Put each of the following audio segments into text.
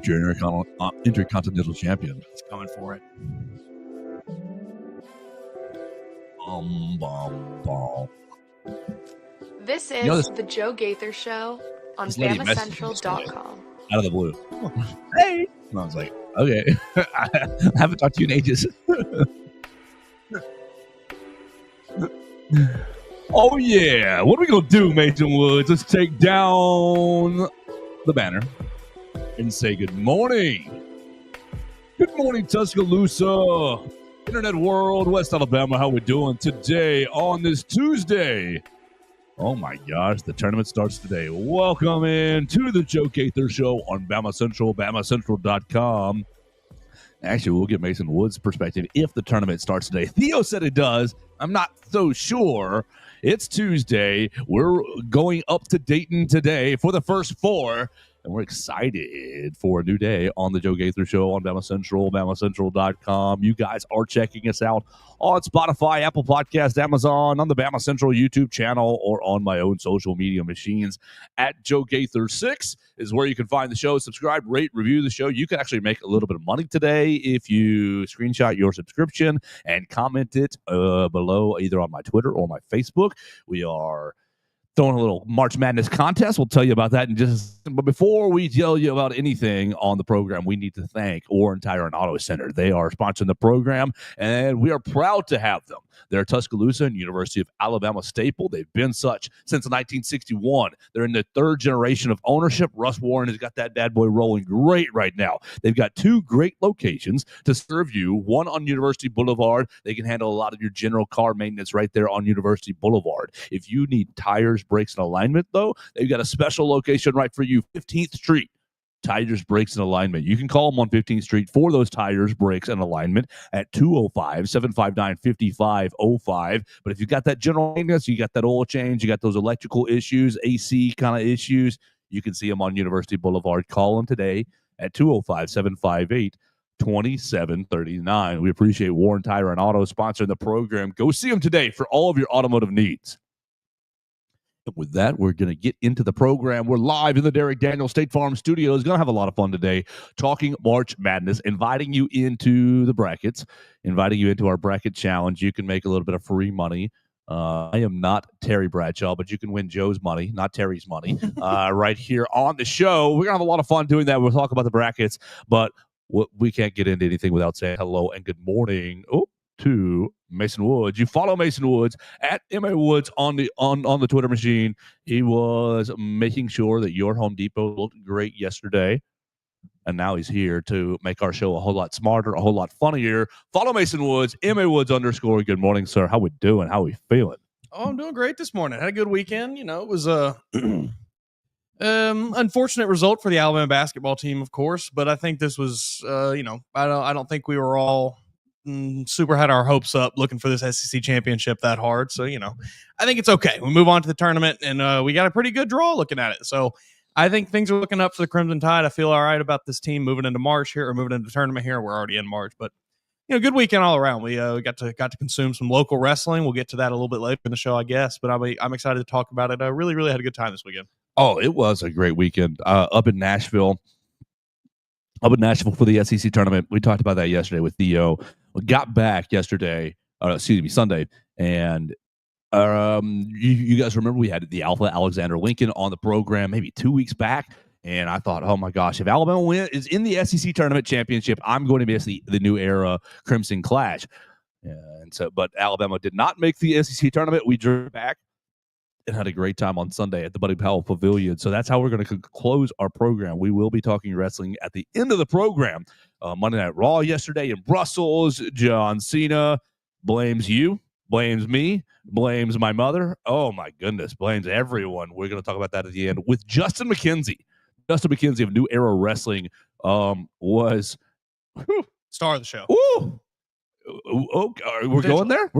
future intercontinental champion. He's coming for it. This is the Joe Gaither Show on BamaCentral.com. Out of the blue. Hey! And I was like, okay. I haven't talked to you in ages. Oh, yeah. What are we going to do, Mason Woods? Let's take down the banner and say good morning. Good morning, Tuscaloosa, Internet World, West Alabama. How we doing today on this Tuesday? Oh, my gosh. The tournament starts today. Welcome in to the Joe Gaither Show on BamaCentral, BamaCentral.com. Actually, we'll get Mason Woods' perspective if the tournament starts today. Theo said it does. I'm not so sure. It's Tuesday. We're going up to Dayton today for the first four, and we're excited for a new day on the Joe Gaither Show on BamaCentral, BamaCentral.com. You guys are checking us out on Spotify, Apple Podcasts, Amazon, on the BamaCentral YouTube channel, or on my own social media machines. At Joe Gaither 6 is where you can find the show. Subscribe, rate, review the show. You can actually make a little bit of money today if you screenshot your subscription and comment it below either on my Twitter or my Facebook. We are throwing a little March Madness contest. We'll tell you about that in just. But before we tell you about anything on the program, we need to thank Warren Tire and Auto Center. They are sponsoring the program, and we are proud to have them. They're Tuscaloosa and University of Alabama staple. They've been such since 1961. They're in the third generation of ownership. Russ Warren has got that bad boy rolling great right now. They've got two great locations to serve you, one on University Boulevard. They can handle a lot of your general car maintenance right there on University Boulevard. If you need tires, brakes, and alignment, though, they've got a special location right for you, 15th Street. Tires, brakes, and alignment. You can call them on 15th Street for those tires, brakes, and alignment at 205-759-5505. But if you got that general maintenance, you got that oil change, you got those electrical issues, AC kind of issues, you can see them on University Boulevard. Call them today at 205-758-2739. We appreciate Warren Tire and Auto sponsoring the program. Go see them today for all of your automotive needs. With that, we're going to get into the program. We're live in the Derek Daniel State Farm Studios. Going to have a lot of fun today talking March Madness, inviting you into the brackets, inviting you into our bracket challenge. You can make a little bit of free money. I am not Terry Bradshaw, but you can win Joe's money, not Terry's money, right here on the show. We're going to have a lot of fun doing that. We'll talk about the brackets, but we can't get into anything without saying hello and good morning to Mason Woods. You follow Mason Woods at MA Woods on the Twitter machine. He was making sure that your Home Depot looked great yesterday, and now he's here to make our show a whole lot smarter, a whole lot funnier. Follow Mason Woods, MA Woods _ Good morning, sir. How we doing? How we feeling? Oh, I'm doing great this morning. Had a good weekend. It was a unfortunate result for the Alabama basketball team, of course, but I think this was I don't think we were all super had our hopes up looking for this SEC championship that hard. So, I think it's okay. We move on to the tournament, and we got a pretty good draw looking at it. So I think things are looking up for the Crimson Tide. I feel all right about this team moving into March here, or moving into the tournament here. We're already in March, but good weekend all around. We got to consume some local wrestling. We'll get to that a little bit later in the show, I guess, but I'm excited to talk about it. I really, really had a good time this weekend. Oh, it was a great weekend up in Nashville. Up in Nashville for the SEC tournament. We talked about that yesterday with Theo. We got back Sunday, and you guys remember we had the Alpha Alexander Lincoln on the program maybe 2 weeks back, and I thought, oh my gosh, if Alabama is in the SEC tournament championship, I'm going to miss the new era Crimson Clash. But Alabama did not make the SEC tournament. We drew back and had a great time on Sunday at the Buddy Powell Pavilion. So that's how we're going to close our program. We will be talking wrestling at the end of the program. Monday Night Raw yesterday in Brussels. John Cena blames you, blames me, blames my mother. Oh, my goodness, blames everyone. We're going to talk about that at the end with Justin McKenzie. Justin McKenzie of New Era Wrestling was star of the show. Ooh. Okay, we're going there?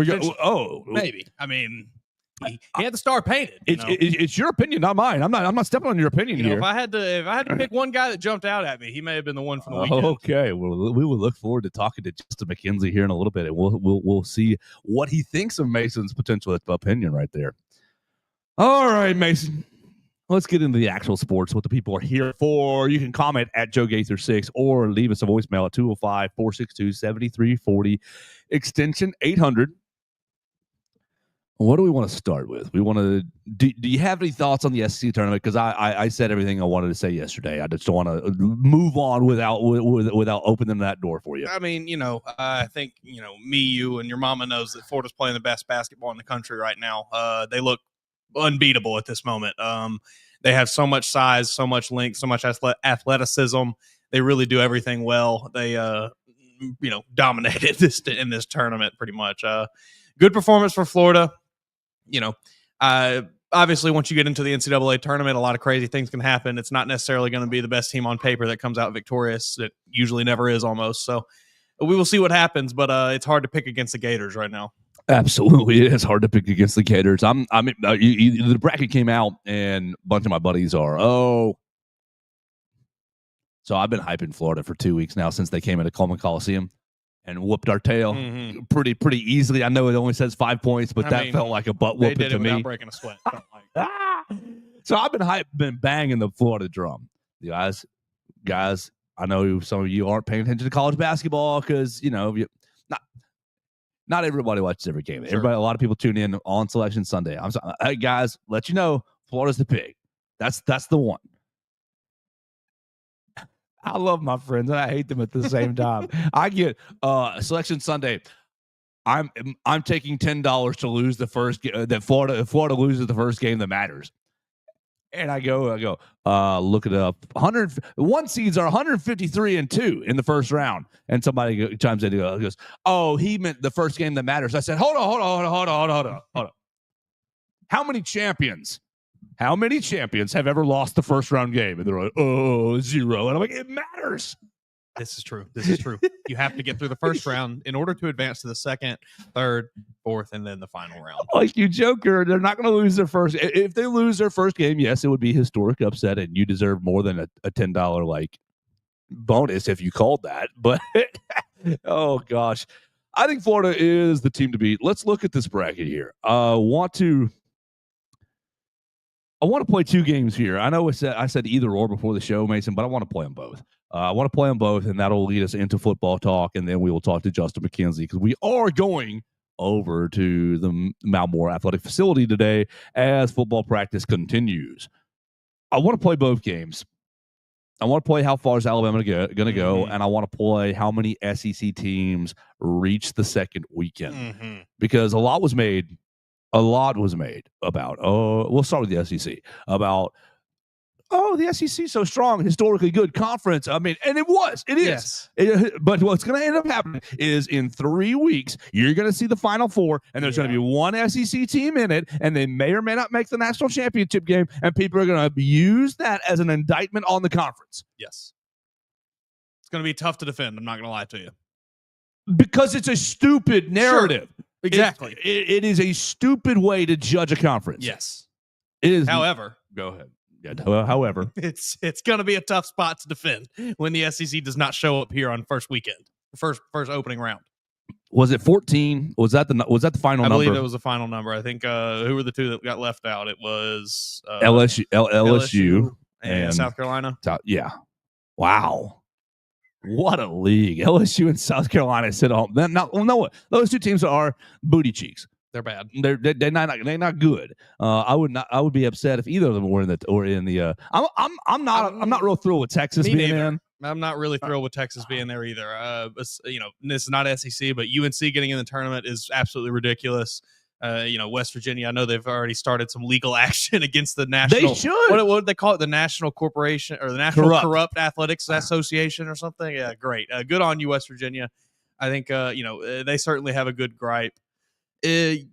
Maybe. I mean, he had the star painted. It's your opinion, not mine. I'm not stepping on your opinion here. If I had to pick one guy that jumped out at me, he may have been the one from the weekend. Okay, well, we will look forward to talking to Justin McKenzie here in a little bit, and we'll see what he thinks of Mason's potential opinion right there. All right, Mason. let's get into the actual sports, what the people are here for. You can comment at Joe Gaither 6 or leave us a voicemail at 205-462-7340, extension 800. What do we want to start with? We want to do you have any thoughts on the SEC tournament? Because I said everything I wanted to say yesterday. I just don't want to move on without opening that door for you. I mean, I think, me, you, and your mama knows that Florida's playing the best basketball in the country right now. They look unbeatable at this moment. They have so much size, so much length, so much athleticism. They really do everything well. They, dominated in this tournament pretty much. Good performance for Florida. Obviously, once you get into the NCAA tournament, a lot of crazy things can happen. It's not necessarily going to be the best team on paper that comes out victorious. It usually never is almost. So we will see what happens, but it's hard to pick against the Gators right now. Absolutely, it is hard to pick against the Gators. The bracket came out, and a bunch of my buddies are, so I've been hyping Florida for 2 weeks now since they came into Coleman Coliseum and whooped our tail pretty easily. I know it only says 5 points, but that felt like a butt whooping to me. They did it without breaking a sweat. So I've been banging the Florida drum. You guys, I know some of you aren't paying attention to college basketball because, not everybody watches every game. Sure. A lot of people tune in on Selection Sunday. Hey, guys, let you know, Florida's the pig. That's the one. I love my friends and I hate them at the same time. I get Selection Sunday. I'm taking $10 to lose the first that Florida loses the first game that matters. And I go, look it up. 101 seeds are 153-2 in the first round. And somebody chimes in and goes, "Oh, he meant the first game that matters." I said, hold on. How many champions have ever lost the first round game? And they're like, 0. And I'm like, it matters. This is true. You have to get through the first round in order to advance to the second, third, fourth, and then the final round. Like you joker, they're not going to lose their first. If they lose their first game, yes, it would be historic upset, and you deserve more than a $10 bonus if you called that. But oh gosh, I think Florida is the team to beat. Let's look at this bracket here. I want to play two games here. I know I said either or before the show, Mason, but I want to play them both. I want to play them both, and that'll lead us into football talk, and then we will talk to Justin McKenzie because we are going over to the Malmore Athletic Facility today as football practice continues. I want to play both games. I want to play how far is Alabama going to go, and I want to play how many SEC teams reach the second weekend because a lot was made about, we'll start with the SEC, about, the SEC so strong, historically good conference. I mean, and it is. Yes. But what's going to end up happening is in 3 weeks, you're going to see the Final Four, and there's going to be one SEC team in it, and they may or may not make the national championship game, and people are going to use that as an indictment on the conference. Yes. It's going to be tough to defend. I'm not going to lie to you. Because it's a stupid narrative. Sure. Exactly. It is a stupid way to judge a conference. Yes. It is. However, go ahead. Yeah, however, it's going to be a tough spot to defend when the SEC does not show up here on first weekend, first opening round. Was it 14? Was that the final number? I believe it was the final number. I think who were the two that got left out? It was LSU and South Carolina. Yeah. Wow. What a league. LSU and South Carolina sit home. Those two teams are booty cheeks. They're bad. They're not good. I would be upset if either of them were in the. I'm not real thrilled with Texas being in. I'm not really thrilled with Texas being there either. This is not SEC, but UNC getting in the tournament is absolutely ridiculous. West Virginia, I know they've already started some legal action against the national. They should. What would they call it? The National Corporation or the National Corrupt Athletics Association or something? Yeah, great. Good on you, West Virginia. I think they certainly have a good gripe. I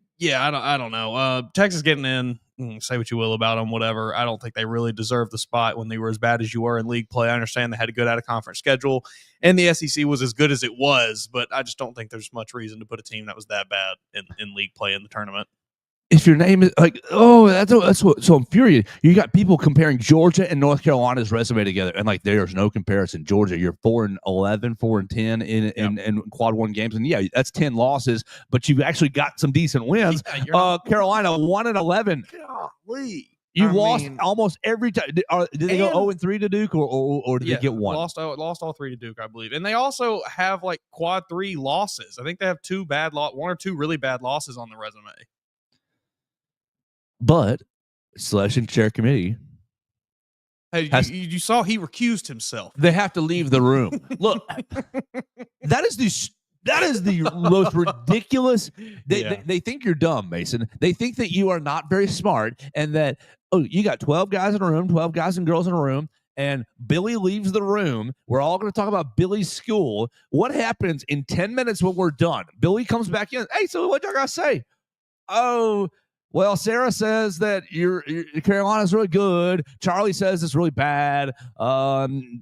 don't know. Texas getting in, say what you will about them, whatever. I don't think they really deserve the spot when they were as bad as you were in league play. I understand they had a good out-of-conference schedule, and the SEC was as good as it was, but I just don't think there's much reason to put a team that was that bad in league play in the tournament. If your name is that's what so infuriating. You got people comparing Georgia and North Carolina's resume together, and there's no comparison. Georgia, you're 4-11, 4-10 in quad one games, and that's 10 losses, but you've actually got some decent wins. Carolina 1-11. Golly. You've lost almost every time. Did they go 0-3 to Duke, or did they get one? Lost all three to Duke, I believe. And they also have like quad 3 losses. I think they have one or two really bad losses on the resume. But selection chair committee. Hey, you saw he recused himself. They have to leave the room. Look, that is the most ridiculous. They think you're dumb, Mason. They think that you are not very smart, and that you got 12 guys in a room, 12 guys and girls in a room, and Billy leaves the room. We're all going to talk about Billy's school. What happens in 10 minutes when we're done? Billy comes back in. Hey, so what y'all got to say? Oh, well, Sarah says that your Carolina's really good. Charlie says it's really bad. Michael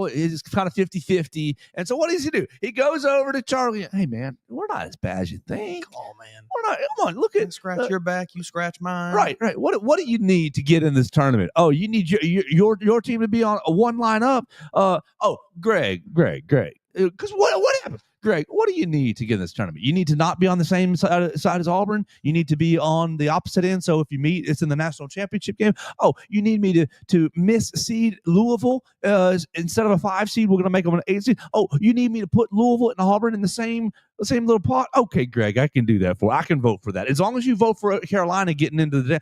is kind of 50-50. And so what does he do? He goes over to Charlie. Hey, man, we're not as bad as you think. Oh, man. We're not. Come on, look at scratch your back. You scratch mine. Right. What do you need to get in this tournament? Oh, you need your team to be on a one line up. Greg. Because what happened? Greg, what do you need to get in this tournament? You need to not be on the same side as Auburn. You need to be on the opposite end. So if you meet, it's in the national championship game. Oh, you need me to misseed Louisville instead of a 5 seed. We're going to make them an 8 seed. Oh, you need me to put Louisville and Auburn in the same little pot. Okay, Greg, I can do that I can vote for that as long as you vote for Carolina getting into the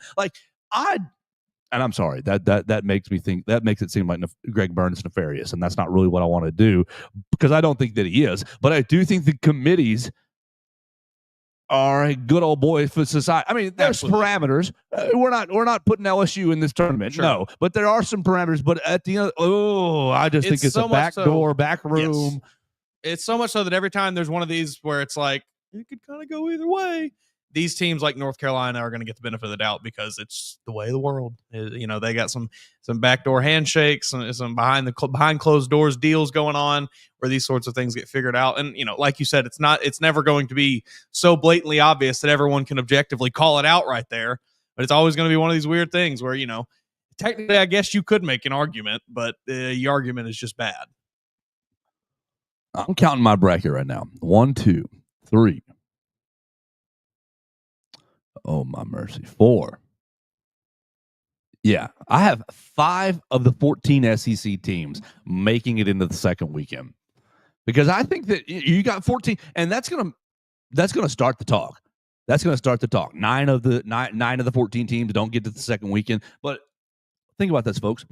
And I'm sorry, that makes it seem like Greg Byrne is nefarious, and that's not really what I want to do, because I don't think that he is. But I do think the committees are a good old boy for society. I mean, there's parameters. We're not putting LSU in this tournament, no. But there are some parameters. But at the end, I just think it's a back door, back room. Yes. It's so much so that every time there's one of these where it's like it could kind of go either way, these teams like North Carolina are going to get the benefit of the doubt because it's the way of the world. They got some backdoor handshakes, some behind closed doors deals going on where these sorts of things get figured out. And, like you said, it's never going to be so blatantly obvious that everyone can objectively call it out right there. But it's always going to be one of these weird things where, technically, I guess you could make an argument, but the argument is just bad. I'm counting my bracket right now. 1, 2, 3. Oh, my mercy. 4. Yeah, I have 5 of the 14 SEC teams making it into the second weekend, because I think that you got 14, and that's gonna start the talk. That's gonna start the talk. 9 of the 14 teams don't get to the second weekend. But think about this, folks.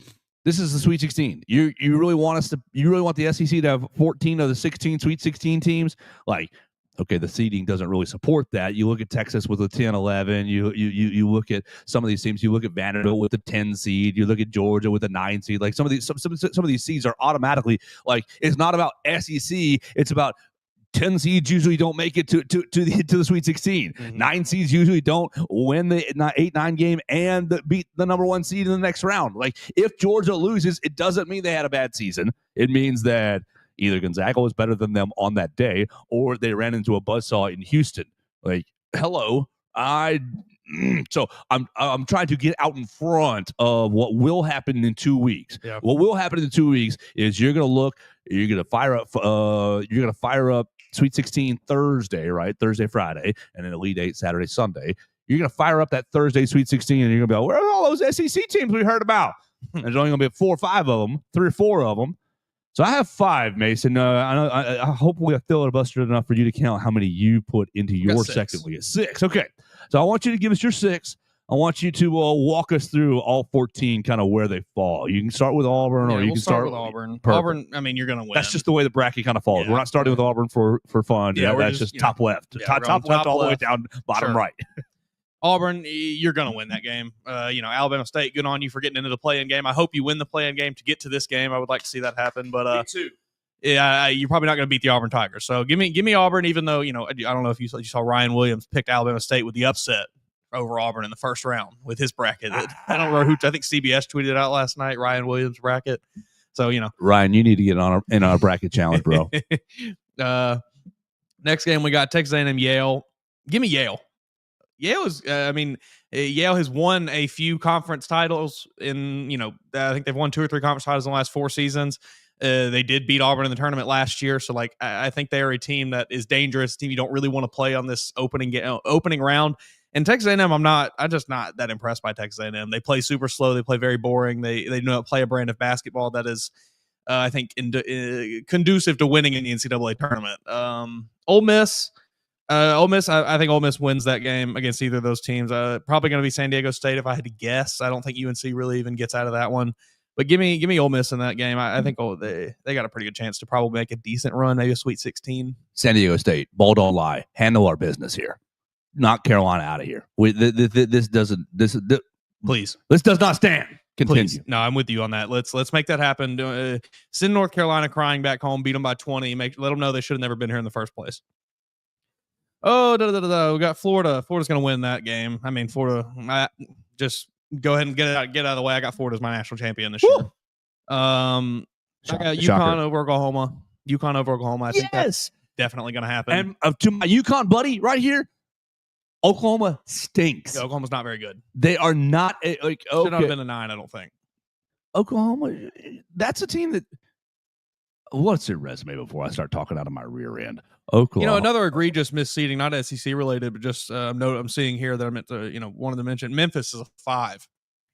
This is the Sweet 16. You really want the SEC to have 14 of the 16 Sweet 16 teams? Okay, the seeding doesn't really support that. You look at Texas with a 10-11. You look at some of these teams. You look at Vanderbilt with a 10 seed. You look at Georgia with a 9 seed. Some of these seeds are automatically it's not about SEC. It's about 10 seeds usually don't make it to the Sweet 16. Mm-hmm. 9 seeds usually don't win the 8-9 game and beat the number 1 seed in the next round. If Georgia loses, it doesn't mean they had a bad season. It means that either Gonzaga was better than them on that day, or they ran into a buzzsaw in Houston. Hello. So I'm trying to get out in front of what will happen in 2 weeks. Yeah. What will happen in 2 weeks is you're gonna fire up Sweet 16 Thursday, right? Thursday, Friday, and then Elite 8 Saturday, Sunday. You're gonna fire up that Thursday Sweet 16, and you're gonna be like, where are all those SEC teams we heard about? And there's only gonna be 4 or 5 of them, 3 or 4 of them. So I have 5, Mason. I hopefully I filibustered enough for you to count how many you put into your second week. 6. Okay. So I want you to give us your 6. I want you to walk us through all 14, kind of where they fall. You can start with Auburn, or you can start with Auburn. Perfect. Auburn, I mean, you're going to win. That's just the way the bracket kind of falls. Yeah. We're not starting with Auburn for fun. Yeah, that's just top left. Top left all the way down bottom right. Auburn, you're going to win that game. Alabama State, good on you for getting into the play-in game. I hope you win the play-in game to get to this game. I would like to see that happen. But me too. Yeah, you're probably not going to beat the Auburn Tigers. So give me Auburn, even though, I don't know if you saw Ryan Williams picked Alabama State with the upset over Auburn in the first round with his bracket. I don't remember who. I think CBS tweeted out last night, Ryan Williams' bracket. So, Ryan, you need to get in our bracket challenge, bro. Next game, we got Texas A&M Yale. Give me Yale. Yale is, Yale has won a few conference titles I think they've won 2 or 3 conference titles in the last 4 seasons. They did beat Auburn in the tournament last year. So I think they are a team that is dangerous, a team you don't really want to play on this opening round. And Texas A&M, I'm just not that impressed by Texas A&M. They play super slow. They play very boring. They know play a brand of basketball that is, I think, conducive to winning in the NCAA tournament. Ole Miss, I think Ole Miss wins that game against either of those teams. Probably going to be San Diego State if I had to guess. I don't think UNC really even gets out of that one. But give me Ole Miss in that game. I think they got a pretty good chance to probably make a decent run, maybe a Sweet 16. San Diego State, ball don't lie. Handle our business here. Knock Carolina out of here. This Please. This does not stand. Continue. Please. No, I'm with you on that. Let's make that happen. Send North Carolina crying back home, beat them by 20, let them know they should have never been here in the first place. Oh, we got Florida. Florida's going to win that game. I mean, Florida, just go ahead and get out of the way. I got Florida as my national champion this year. I got UConn over Oklahoma. I think that's definitely going to happen. And to my UConn buddy right here, Oklahoma stinks. Yeah, Oklahoma's not very good. They are not Should not have been a 9, I don't think. Oklahoma, that's a team that. What's their resume before I start talking out of my rear end? Oklahoma. Another egregious misseeding, not SEC related, but just I'm seeing here that I meant to, wanted to mention Memphis is a 5.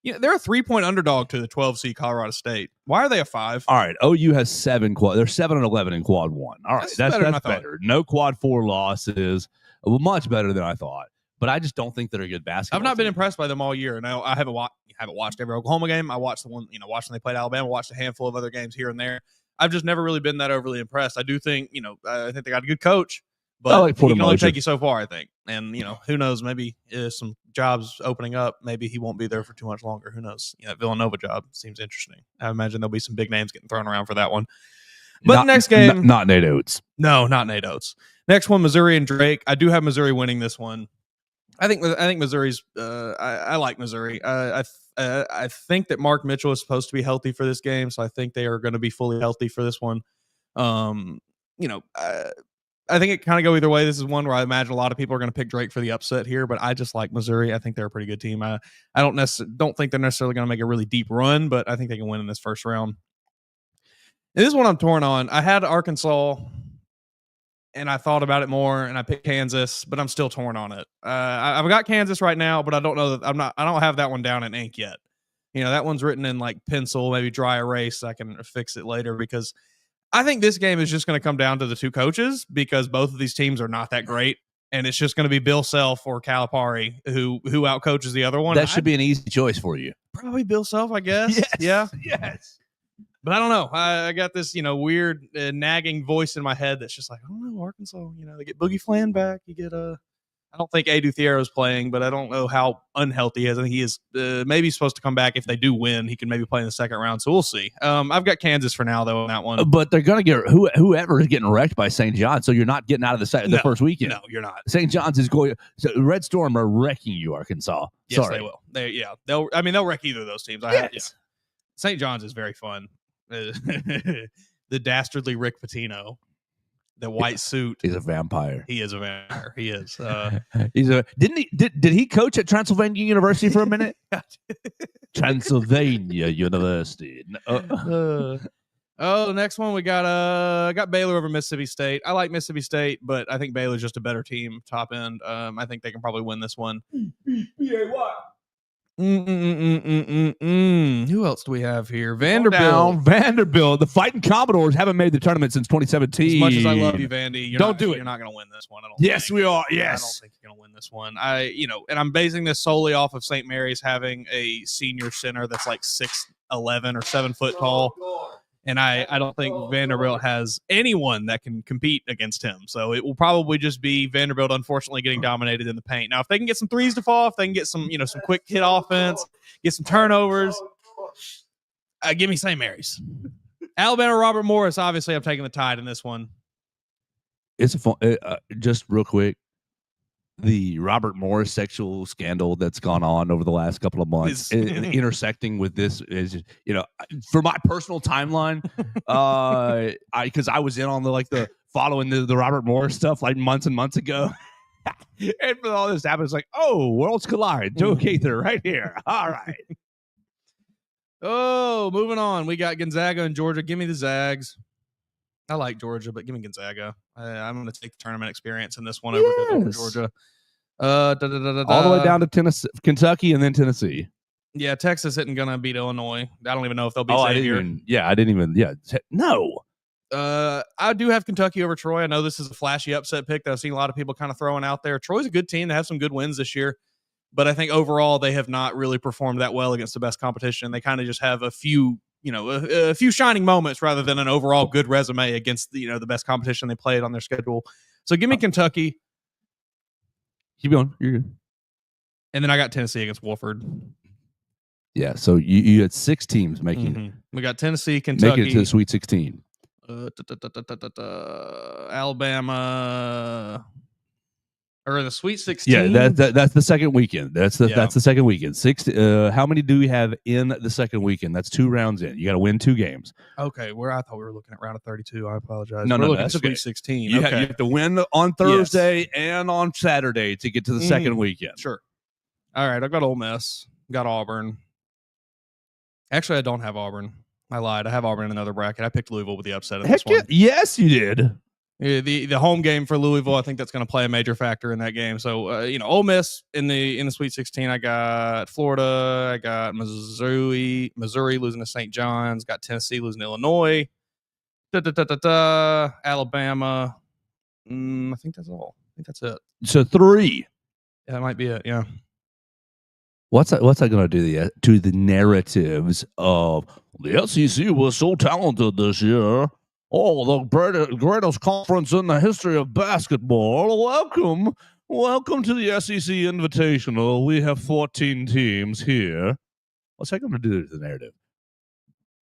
They're a 3-point underdog to the 12 seed Colorado State. Why are they a 5? All right, OU has 7 quad. They're 7-11 in quad 1. All right, that's better. No quad 4 losses. Much better than I thought. But I just don't think they're a good basketball. I've not been impressed by them all year. Now I haven't watched every Oklahoma game. I watched the one, watched when they played Alabama. Watched a handful of other games here and there. I've just never really been that overly impressed. I do think, I think they got a good coach, but he can only take you so far, I think. And, who knows, maybe some jobs opening up, maybe he won't be there for too much longer. Who knows? Villanova job seems interesting. I imagine there'll be some big names getting thrown around for that one. But the next game. Not Nate Oates. No, not Nate Oates. Next one, Missouri and Drake. I do have Missouri winning this one. I think Missouri's. I like Missouri. I think that Mark Mitchell is supposed to be healthy for this game, so I think they are going to be fully healthy for this one. I think it kind of go either way. This is one where I imagine a lot of people are going to pick Drake for the upset here, but I just like Missouri. I think they're a pretty good team. I don't think they're necessarily going to make a really deep run, but I think they can win in this first round. And this is one I'm torn on. I had Arkansas, and I thought about it more, and I picked Kansas, but I'm still torn on it. I've got Kansas right now, but I don't know that I don't have that one down in ink yet. That one's written in like pencil, maybe dry erase. I can fix it later because I think this game is just going to come down to the two coaches because both of these teams are not that great. And it's just going to be Bill Self or Calipari who outcoaches the other one. That should be an easy choice for you. Probably Bill Self, I guess. Yes. Yes. But I don't know. I got this, weird nagging voice in my head that's just like, I don't know, Arkansas. They get Boogie Flan back. You get I don't think Edu Thiero's playing, but I don't know how unhealthy he is. I think he is maybe supposed to come back if they do win. He can maybe play in the second round. So we'll see. I've got Kansas for now though on that one. But they're going to get whoever is getting wrecked by St. John's. So you're not getting out of the first weekend. No, you're not. St. John's is going. So Red Storm are wrecking you, Arkansas. Yes, Sorry. they will. They'll wreck either of those teams. Yes. St. John's is very fun. The dastardly Rick Pitino, the white suit. He's a vampire. He is a vampire. He is. Did he coach at Transylvania University for a minute? Transylvania University. The next one we got Baylor over Mississippi State. I like Mississippi State, but I think Baylor's just a better team top end. I think they can probably win this one. Who else do we have here? Vanderbilt. The Fighting Commodores haven't made the tournament since 2017. As much as I love you, Vandy, you're not going to win this one. Yes, we are. Yes. I don't think you're going to win this one. And I'm basing this solely off of St. Mary's having a senior center that's like 6'11" or 7 foot tall. And I don't think Vanderbilt has anyone that can compete against him. So it will probably just be Vanderbilt, unfortunately, getting dominated in the paint. Now, if they can get some threes to fall, if they can get some, some quick hit offense, get some turnovers, give me St. Mary's. Alabama, Robert Morris, obviously, I'm taking the Tide in this one. It's a fun, just real quick. The Robert Morris sexual scandal that's gone on over the last couple of months, intersecting with this is, for my personal timeline, because I was in on the following the Robert Morris stuff like months and months ago, and for all this to happen, it's like, oh, worlds collide. Joe Gaither right here. All right. Oh, moving on. We got Gonzaga and Georgia. Give me the Zags. I like Georgia, but give me Gonzaga. I'm going to take the tournament experience in this one over Georgia. All the way down to Tennessee, Kentucky, and then Tennessee. Yeah, Texas isn't going to beat Illinois. I don't even know if they'll beat Xavier. No. I do have Kentucky over Troy. I know this is a flashy upset pick that I've seen a lot of people kind of throwing out there. Troy's a good team. They have some good wins this year, but I think overall they have not really performed that well against the best competition. They kind of just have a few shining moments rather than an overall good resume against the best competition they played on their schedule. So give me Kentucky. Keep going. You're good. And then I got Tennessee against Wolford. Yeah, so you had 6 teams making it. We got Tennessee, Kentucky. Making it to the Sweet 16. Alabama, or the Sweet 16. Yeah, that's the second weekend. That's the second weekend. How many do we have in the second weekend? That's 2 rounds in. You got to win 2 games. Okay, I thought we were looking at round of 32. I apologize. No, we're looking that's at Sweet okay. 16. You have to win on Thursday and on Saturday to get to the second weekend. Sure. All right, I got Ole Miss. Got Auburn. Actually, I don't have Auburn. I lied. I have Auburn in another bracket. I picked Louisville with the upset in this one. Yes, you did. The home game for Louisville, I think that's going to play a major factor in that game. So, Ole Miss in the Sweet 16. I got Florida. I got Missouri losing to St. John's. Got Tennessee losing to Illinois. Alabama. I think that's all. I think that's it. So 3. Yeah, that might be it. Yeah. What's that going to do to the narratives of the SEC was so talented this year? Oh, the greatest conference in the history of basketball. Welcome to the SEC Invitational. We have 14 teams here. What's that going to do to the narrative?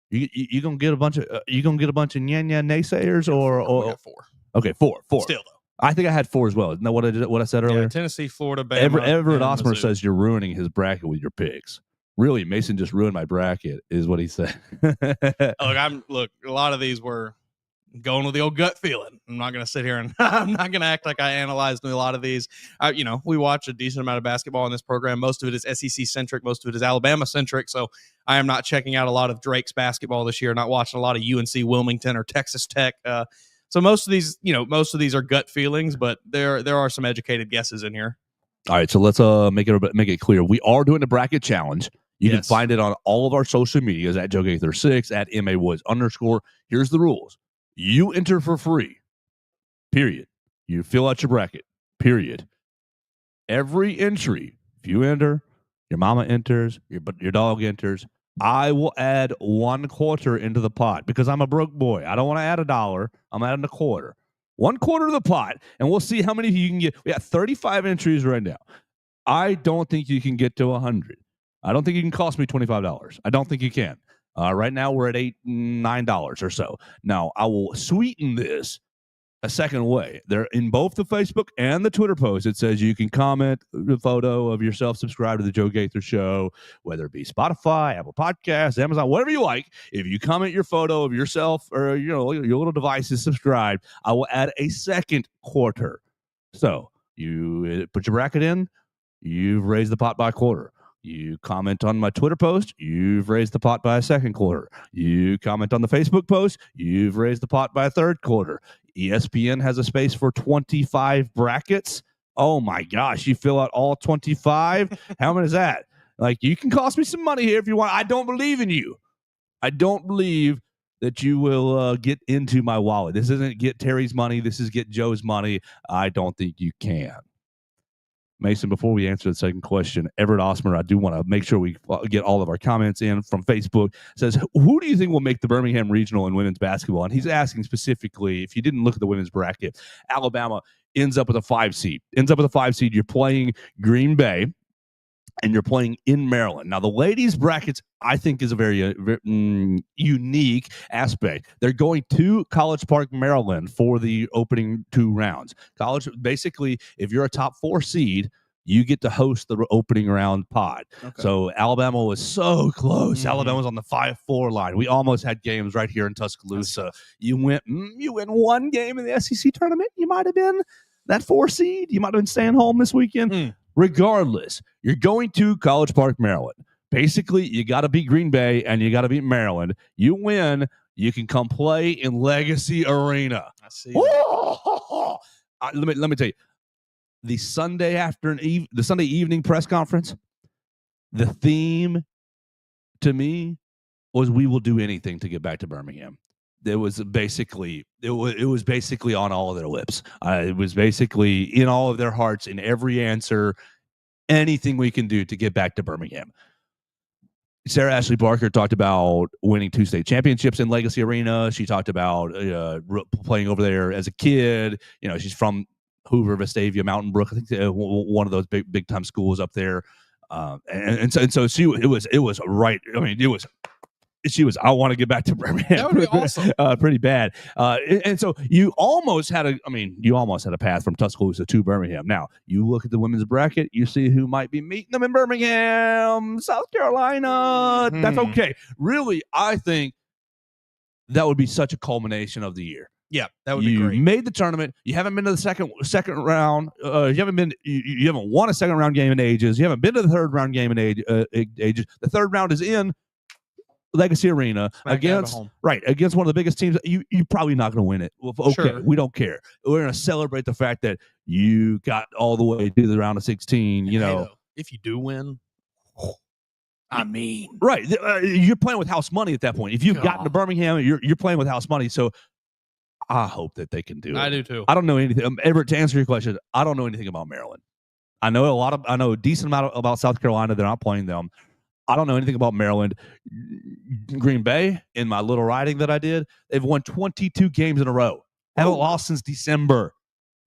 You gonna get a bunch of naysayers or we got 4. Okay, 4. Still though. I think I had 4 as well. Isn't that what I said earlier? Yeah, Tennessee, Florida, Bama. Everett Osmer says you're ruining his bracket with your picks. Really, Mason just ruined my bracket, is what he said. A lot of these were going with the old gut feeling. I'm not going to sit here and I'm not going to act like I analyzed a lot of these. We watch a decent amount of basketball in this program. Most of it is SEC centric. Most of it is Alabama centric. So I am not checking out a lot of Drake's basketball this year. Not watching a lot of UNC Wilmington or Texas Tech. So most of these are gut feelings, but there are some educated guesses in here. All right, so let's make it clear. We are doing a bracket challenge. You can find it on all of our social medias at Joe Gaither 6 at MAWoods _. Here's the rules. You enter for free. Period. You fill out your bracket. Period. Every entry, if you enter, your mama enters, your dog enters, I will add 1/4 into the pot because I'm a broke boy. I don't want to add $1. I'm adding 1/4. 1/4 of the pot, and we'll see how many you can get. We got 35 entries right now. I don't think you can get to 100. I don't think you can cost me $25. I don't think you can. Right now we're at $8, $9 or so. Now I will sweeten this a second way. There in both the Facebook and the Twitter post, it says you can comment the photo of yourself subscribed to the Joe Gaither Show, whether it be Spotify, Apple Podcasts, Amazon, whatever you like. If you comment your photo of yourself or your little device is subscribed, I will add a second quarter. So you put your bracket in, you've raised the pot by a quarter. You comment on my Twitter post, you've raised the pot by a second quarter. You comment on the Facebook post, you've raised the pot by a third quarter. ESPN has a space for 25 brackets. Oh my gosh, you fill out all 25? How much is that? You can cost me some money here if you want. I don't believe in you. I don't believe that you will get into my wallet. This isn't get Terry's money. This is get Joe's money. I don't think you can. Mason, before we answer the second question, Everett Osmer, I do want to make sure we get all of our comments in from Facebook. Says, who do you think will make the Birmingham Regional in women's basketball? And he's asking specifically, if you didn't look at the women's bracket, Alabama ends up with a 5 seed. You're playing Green Bay, and you're playing in Maryland. Now, the ladies' brackets, I think, is a very unique aspect. They're going to College Park, Maryland for the opening 2 rounds. Basically, if you're a top 4 seed, you get to host the opening round pod. Okay. So Alabama was so close. Mm-hmm. Alabama was on the 5-4 line. We almost had games right here in Tuscaloosa. You win 1 game in the SEC tournament. You might have been that 4 seed. You might have been staying home this weekend. Regardless, you're going to College Park, Maryland. Basically, you got to beat Green Bay and you got to beat Maryland. You win, you can come play in Legacy Arena. I see. Let me tell you, the Sunday evening press conference, the theme to me was we will do anything to get back to Birmingham. It was basically on all of their lips. It was basically in all of their hearts, in every answer, anything we can do to get back to Birmingham. Sarah Ashley Barker talked about winning 2 state championships in Legacy Arena. She talked about playing over there as a kid. She's from Hoover, Vestavia, Mountain Brook. I think one of those big time schools up there. And so it was right. I mean, I want to get back to Birmingham. That would be awesome. Pretty bad. And so you almost had a path from Tuscaloosa to Birmingham. Now you look at the women's bracket, you see who might be meeting them in Birmingham, South Carolina. That's okay. Really, I think that would be such a culmination of the year. Yeah, that would be great. You made the tournament. You haven't been to the second round. You haven't won a second round game in ages. You haven't been to the third round game in ages. The third round is in Legacy Arena against one of the biggest teams. You're probably not going to win it. Well, okay, sure. We don't care. We're going to celebrate the fact that you got all the way to the round of 16. If you do win, right? You're playing with house money at that point. If you've gotten to Birmingham, you're playing with house money. So I hope that they can do it. I do too. I don't know anything. Everett, to answer your question, I don't know anything about Maryland. I know a decent amount about South Carolina. They're not playing them. I don't know anything about Maryland. Green Bay, in my little writing that I did, they've won 22 games in a row. Haven't lost since December.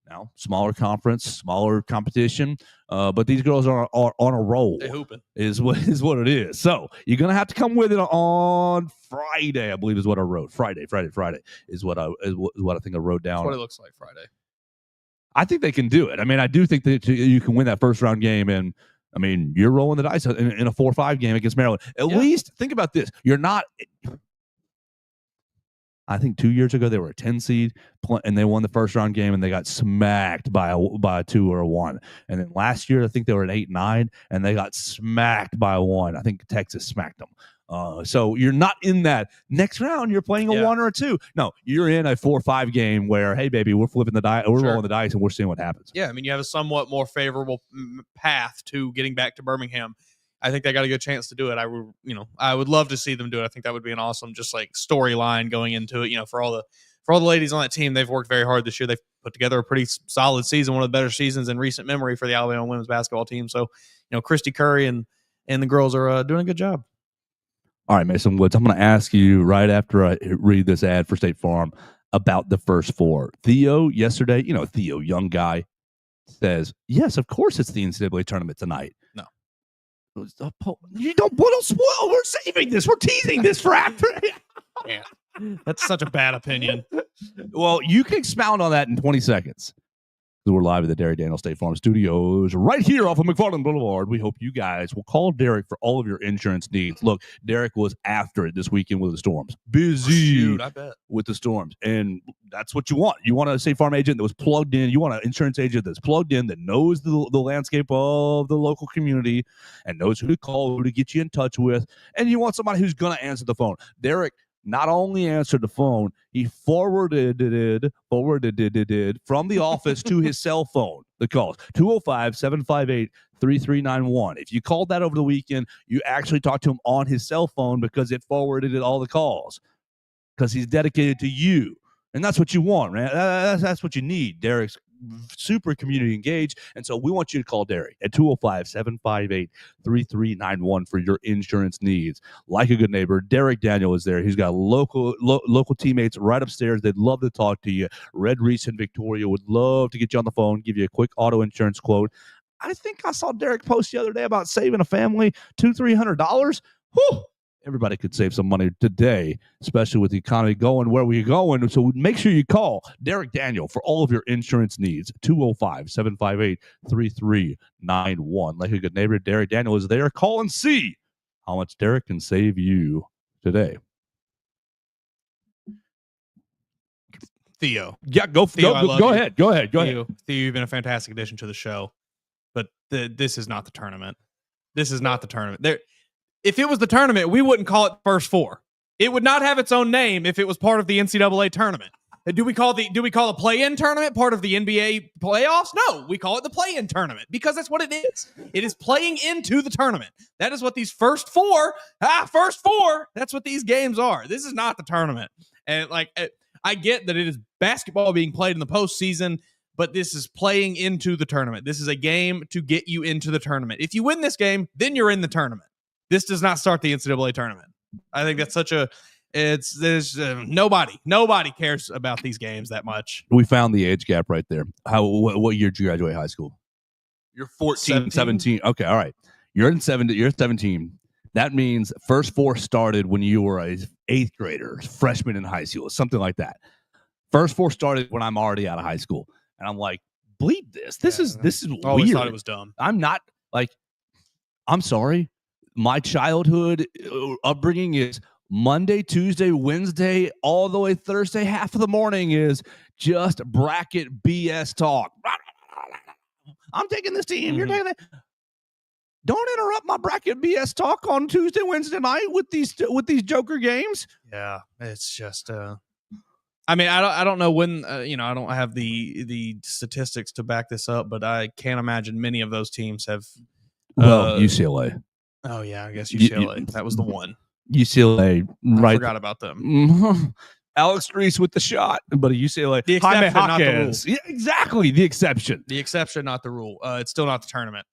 Now, smaller conference, smaller competition, but these girls are on a roll. They're hooping. Is what it is. So you're gonna have to come with it on Friday, I believe is what I wrote. Friday is what I think I wrote down. That's what it looks like Friday. I think they can do it. I mean, I do think that you can win that first round game, and I mean, you're rolling the dice in a 4-5 game against Maryland. At least think about this. You're not. I think 2 years ago they were a 10 seed and they won the first round game and they got smacked by a 2 or a 1. And then last year I think they were an 8-9 and they got smacked by a 1. I think Texas smacked them. So you're not in that next round. You're playing a 1 or a 2. No, you're in a 4-5 game where, hey baby, we're flipping the dice, we're rolling the dice, and we're seeing what happens. Yeah, I mean, you have a somewhat more favorable path to getting back to Birmingham. I think they got a good chance to do it. I would love to see them do it. I think that would be an awesome, just like storyline going into it. For all the ladies on that team, they've worked very hard this year. They've put together a pretty solid season, one of the better seasons in recent memory for the Alabama women's basketball team. So, Christy Curry and the girls are doing a good job. All right, Mason Woods, I'm going to ask you right after I read this ad for State Farm about the first four. Theo, yesterday, Theo, young guy, says, yes, of course it's the NCAA tournament tonight. No. You don't spoil. We're saving this. We're teasing this for after. Yeah. That's such a bad opinion. Well, you can expound on that in 20 seconds. We're live at the Derek Daniel State Farm Studios right here off of McFarland Boulevard. We hope you guys will call Derek for all of your insurance needs. Look, Derek was after it this weekend with the storms. Busy I bet. With the storms. And that's what you want. You want a State Farm agent that was plugged in. You want an insurance agent that's plugged in, that knows the landscape of the local community and knows who to call, who to get you in touch with. And you want somebody who's going to answer the phone. Derek not only answered the phone, he forwarded it from the office to his cell phone. The calls 205-758-3391. If you called that over the weekend, you actually talked to him on his cell phone because it forwarded all the calls, because he's dedicated to you. And that's what you want, man. That's what you need. Derek's super community engaged. And so we want you to call Derek at 205-758-3391 for your insurance needs. Like a good neighbor, Derek Daniel is there. He's got local teammates right upstairs. They'd love to talk to you. Red Reese in Victoria would love to get you on the phone, give you a quick auto insurance quote. I think I saw Derek post the other day about saving a family $200-300. Whew! Everybody could save some money today, especially with the economy going where we're going. So make sure you call Derek Daniel for all of your insurance needs. 205-758-3391. Like a good neighbor, Derek Daniel is there. Call and see how much Derek can save you today. Theo. Yeah, go ahead. Go ahead. Theo, you've been a fantastic addition to the show, but this is not the tournament. This is not the tournament. If it was the tournament, we wouldn't call it First Four. It would not have its own name if it was part of the NCAA tournament. Do we call the play-in tournament part of the NBA playoffs? No, we call it the play-in tournament because that's what it is. It is playing into the tournament. That is what these first four, that's what these games are. This is not the tournament. And I get that it is basketball being played in the postseason, but this is playing into the tournament. This is a game to get you into the tournament. If you win this game, then you're in the tournament. This does not start the NCAA tournament. I think that's nobody cares about these games that much. We found the age gap right there. What year did you graduate high school? You're 14, 17. Okay, all right. You're 17. That means first four started when you were a 8th grader, freshman in high school, something like that. First four started when I'm already out of high school. And I'm like, bleed this. This is weird. I always thought it was dumb. I'm sorry. My childhood upbringing is Monday, Tuesday, Wednesday, all the way Thursday. Half of the morning is just bracket BS talk. I'm taking this team. You're taking that. Don't interrupt my bracket BS talk on Tuesday, Wednesday night with these Joker games. Yeah, it's just. I mean, I don't know when. I don't have the statistics to back this up, but I can't imagine many of those teams have. UCLA. Oh yeah, I guess UCLA. That was the one. UCLA, right? I forgot about them. Alex Reese with the shot, but a UCLA. The exception, not the rule. Yeah, exactly, the exception. The exception, not the rule. It's still not the tournament.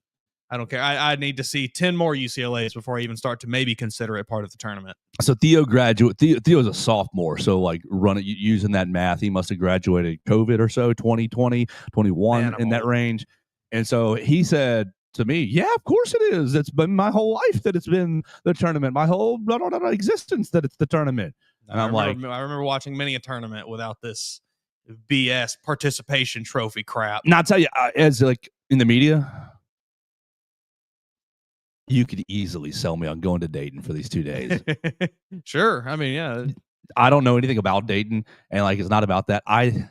I don't care. I need to see 10 more UCLAs before I even start to maybe consider it part of the tournament. So Theo's a sophomore, so using that math, he must have graduated COVID or so, 2020, 21 in that range. And so he said to me, yeah, of course it is. It's been my whole life that it's been the tournament, my whole existence that it's the tournament. And I remember watching many a tournament without this BS participation trophy crap. Now, I'll tell you, as in the media, you could easily sell me on going to Dayton for these 2 days. Sure. I mean, yeah. I don't know anything about Dayton, and it's not about that. I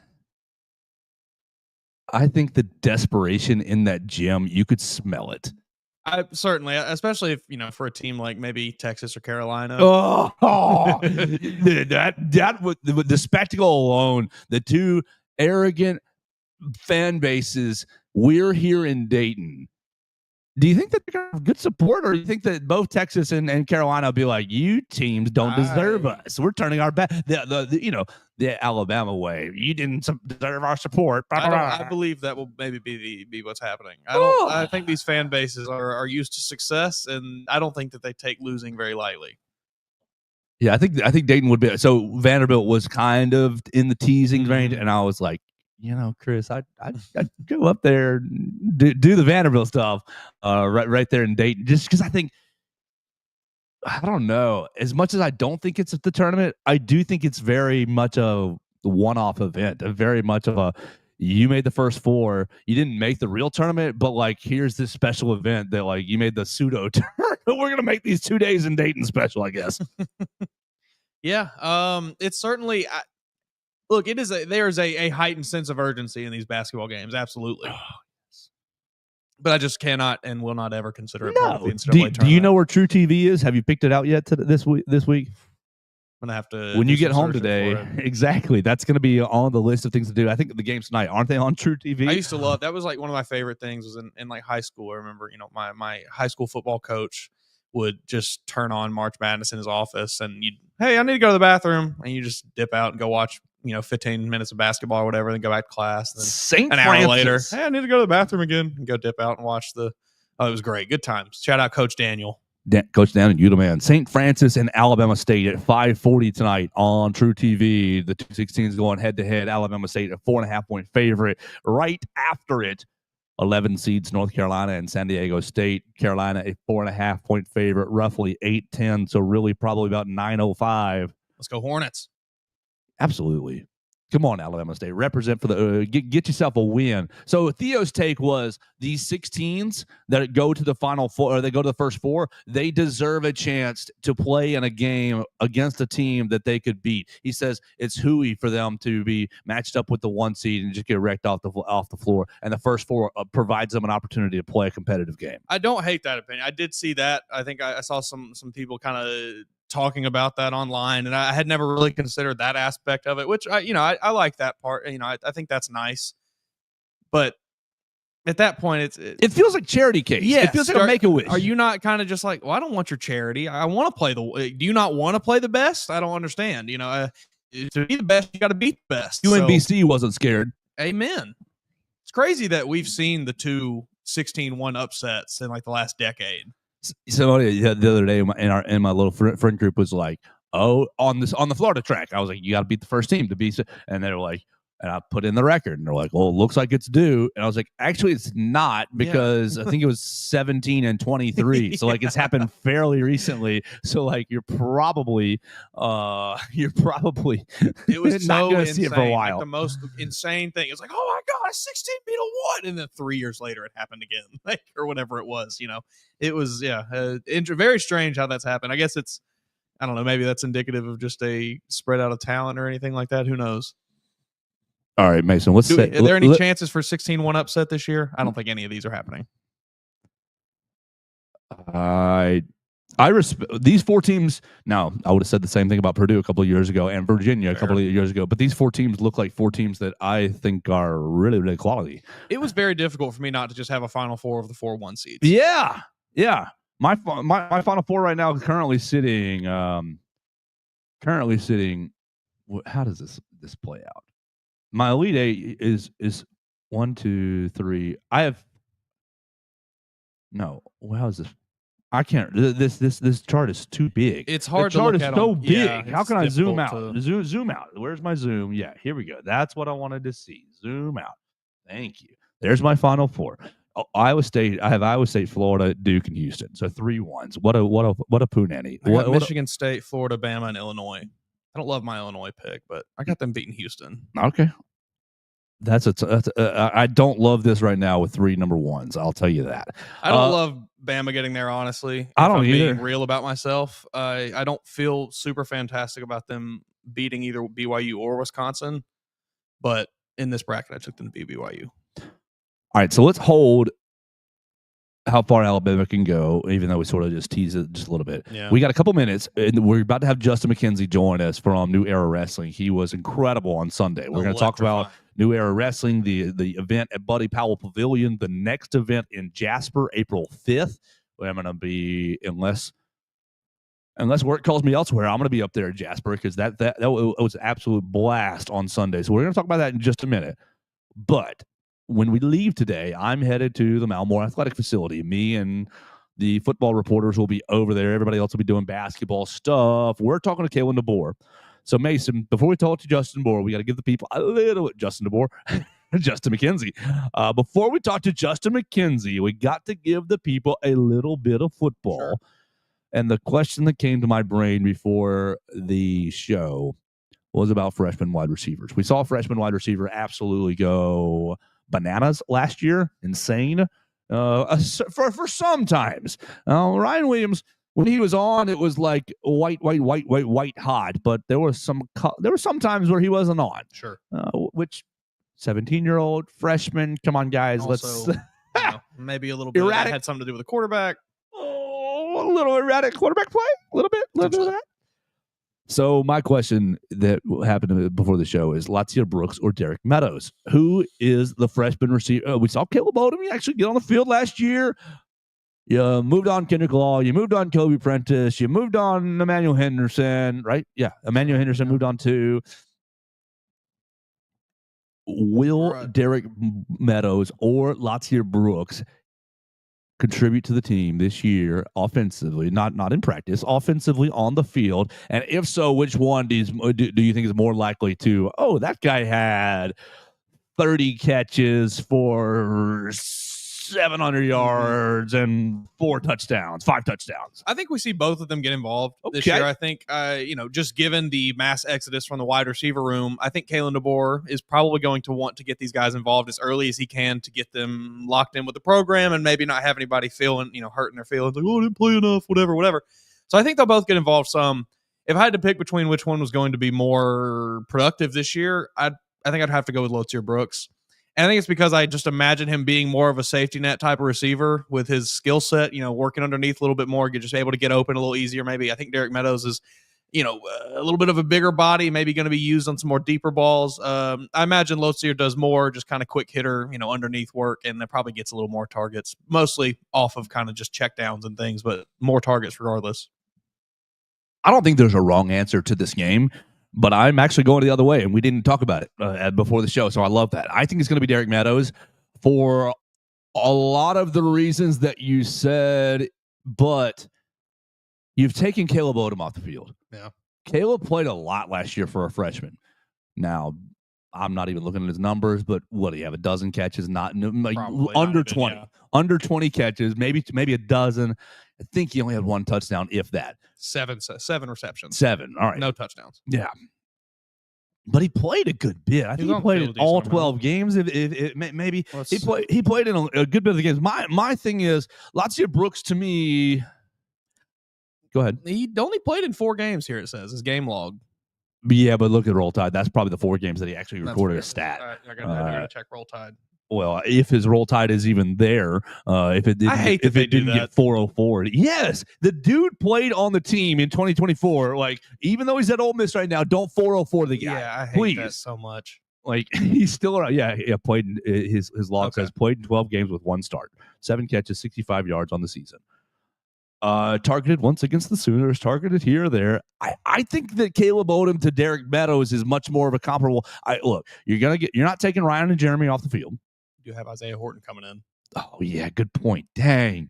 think the desperation in that gym, you could smell it. I certainly, especially if for a team like maybe Texas or Carolina. The spectacle alone, the two arrogant fan bases. We're here in Dayton. Do you think that they're going to have good support, or do you think that both Texas and Carolina will be like, you teams don't deserve us? We're turning our back. The Alabama way. You didn't deserve our support. I believe that will maybe be what's happening. I think these fan bases are used to success, and I don't think that they take losing very lightly. Yeah, I think Dayton would be. So Vanderbilt was kind of in the teasing range, and I was like, Chris, I'd go up there, do the Vanderbilt stuff, right there in Dayton, just because I don't know. As much as I don't think it's the tournament, I do think it's very much a one-off event, very much of a. You made the first four. You didn't make the real tournament, but here's this special event that you made the pseudo tournament. We're gonna make these 2 days in Dayton special, I guess. Yeah. It's certainly. Look, there's a heightened sense of urgency in these basketball games, absolutely. But I just cannot and will not ever consider it part of the NCAA tournament. Do you know where True TV is? Have you picked it out yet this week? I'm gonna have to. When you get home today, exactly. That's going to be on the list of things to do. I think the games tonight, aren't they on True TV? I used to love that. Was one of my favorite things was in high school. I remember, my high school football coach would just turn on March Madness in his office, and hey, I need to go to the bathroom, and you just dip out and go watch 15 minutes of basketball or whatever, then go back to class. And then hour later, hey, I need to go to the bathroom again, and go dip out and watch it was great. Good times. Shout out Coach Daniel. Coach Daniel, you the man. St. Francis and Alabama State at 5:40 tonight on True TV. The 216s going head-to-head. Alabama State a 4.5-point favorite. Right after it, 11 seeds North Carolina and San Diego State. Carolina a 4.5-point favorite, roughly 8-10, so really probably about 9:05. Let's go Hornets. Absolutely. Come on, Alabama State. Represent for the get yourself a win. So Theo's take was these 16s that go to the final four, or they go to the first four, they deserve a chance to play in a game against a team that they could beat. He says it's hooey for them to be matched up with the 1 seed and just get wrecked off the floor. And the first four provides them an opportunity to play a competitive game. I don't hate that opinion. I did see that. I think I saw some people kind of talking about that online, and I had never really considered that aspect of it, which I like that part. I think that's nice, but at that point, it feels like charity case. Yes, it feels like a Make-A-Wish. Are you not kind of just like, well, I don't want your charity. I want to play do you not want to play the best? I don't understand. To be the best, you got to beat the best. UMBC wasn't scared. Amen. It's crazy that we've seen the two 16-1 upsets in like the last decade. Somebody the other day in my little friend group was like, "Oh, on the Florida track," I was like, "You got to beat the first team to be," and they were like. And I put in the record, and they're like, "Well, it looks like it's due." And I was like, "Actually, it's not because I think it was 17-23. So like, it's happened fairly recently. So like, you're probably it was not so going to see it for a while. Like the most insane thing. It's like, oh my god, 16 beat a 1, and then 3 years later, it happened again, like or whatever it was. It was very strange how that's happened. I guess I don't know. Maybe that's indicative of just a spread out of talent or anything like that. Who knows? All right, Mason, are there any chances for 16-1 upset this year? I don't think any of these are happening. I respect these 4 teams. Now, I would have said the same thing about Purdue a couple of years ago and Virginia a couple of years ago, but these 4 teams look like 4 teams that I think are really, really quality. It was very difficult for me not to just have a Final Four of the 4-1 seeds. Yeah. My Final Four right now is currently sitting. How does this play out? My Elite Eight is 1, 2, 3. I have no. How is this? I can't. This chart is too big. It's hard to look at. The chart is so big. Yeah, how can I zoom out? Zoom out. Where's my zoom? Yeah, here we go. That's what I wanted to see. Zoom out. Thank you. There's my Final Four. Iowa State. I have Iowa State, Florida, Duke, and Houston. So 3 1s. What a poonanny. I got Michigan State, Florida, Bama, and Illinois. I don't love my Illinois pick, but I got them beating Houston. Okay. I don't love this right now with 3 number 1s. I'll tell you that. I don't love Bama getting there, honestly. I don't either. Being real about myself. I don't feel super fantastic about them beating either BYU or Wisconsin, but in this bracket, I took them to beat BYU. All right, so let's hold how far Alabama can go, even though we sort of just tease it just a little bit. Yeah. We got a couple minutes, and we're about to have Justin McKenzie join us from New Era Wrestling. He was incredible on Sunday. We're going to talk about New Era Wrestling, the event at Buddy Powell Pavilion, the next event in Jasper, April 5th. I'm going to be, unless work calls me elsewhere, I'm going to be up there in Jasper because that was an absolute blast on Sunday. So we're going to talk about that in just a minute. But when we leave today, I'm headed to the Malmore Athletic Facility. Me and the football reporters will be over there. Everybody else will be doing basketball stuff. We're talking to Kalen DeBoer. So, Mason, before we talk to Justin DeBoer, we got to give the people a little Justin DeBoer, Justin McKenzie. Before we talk to Justin McKenzie, we got to give the people a little bit of football. Sure. And the question that came to my brain before the show was about freshman wide receivers. We saw a freshman wide receiver absolutely go bananas last year, insane. For some times, Ryan Williams, when he was on, it was like white hot. But there were some times where he wasn't on. Sure. Which 17-year-old freshman? Come on, guys, also, let's maybe a little bit erratic. That had something to do with the quarterback. Oh, a little erratic quarterback play, a little bit of that. So my question that happened before the show is Latia Brooks or Derek Meadows? Who is the freshman receiver? We saw Caleb Odom actually get on the field last year. You moved on Kendrick Law. You moved on Kobe Prentice. You moved on Emmanuel Henderson, right? Yeah, Emmanuel Henderson moved on too. Will Derek Meadows or Latia Brooks contribute to the team this year offensively, not in practice, offensively on the field? And if so, which one do you think is more likely to, that guy had 30 catches for 700 yards and 5 touchdowns? I think we see both of them get involved this year. I think, just given the mass exodus from the wide receiver room, I think Kalen DeBoer is probably going to want to get these guys involved as early as he can to get them locked in with the program and maybe not have anybody feeling, hurting their feelings like, I didn't play enough, whatever. So I think they'll both get involved some. If I had to pick between which one was going to be more productive this year, I think I'd have to go with Latia Brooks. And I think it's because I just imagine him being more of a safety net type of receiver with his skill set, working underneath a little bit more, just able to get open a little easier. Maybe I think Derek Meadows is, a little bit of a bigger body, maybe going to be used on some more deeper balls. I imagine Lotsier does more just kind of quick hitter, underneath work, and that probably gets a little more targets, mostly off of kind of just check downs and things, but more targets regardless. I don't think there's a wrong answer to this game, but I'm actually going the other way, and we didn't talk about it before the show, so I love that. I think it's going to be Derek Meadows for a lot of the reasons that you said, but you've taken Caleb Odom off the field. Yeah. Caleb played a lot last year for a freshman. Now, I'm not even looking at his numbers, but what do you have? A dozen catches, under 20. Yeah. Under 20 catches, maybe a dozen. I think he only had one touchdown, if that. Seven receptions. 7. All right. No touchdowns. Yeah. But he played a good bit. I think he played in all 12 games. Maybe he played in a good bit of the games. My thing is, Lotsier Brooks to me. Go ahead. He only played in 4 games here, it says, his game log. Yeah, but look at Roll Tide. That's probably the 4 games that he actually recorded a stat. I gotta check Roll Tide. Well, if his Roll Tide is even there, if it didn't get 404, yes, the dude played on the team in 2024. Like, even though he's at Ole Miss right now, don't 404 the guy. Yeah, I hate please. That so much. Like, he's still around. Yeah, played. His log says played in 12 games with 1 start, 7 catches, 65 yards on the season. Targeted once against the Sooners, targeted here or there. I think that Caleb Odom to Derek Meadows is much more of a comparable. Look, you're not taking Ryan and Jeremy off the field. You have Isaiah Horton coming in. Oh yeah, good point. Dang.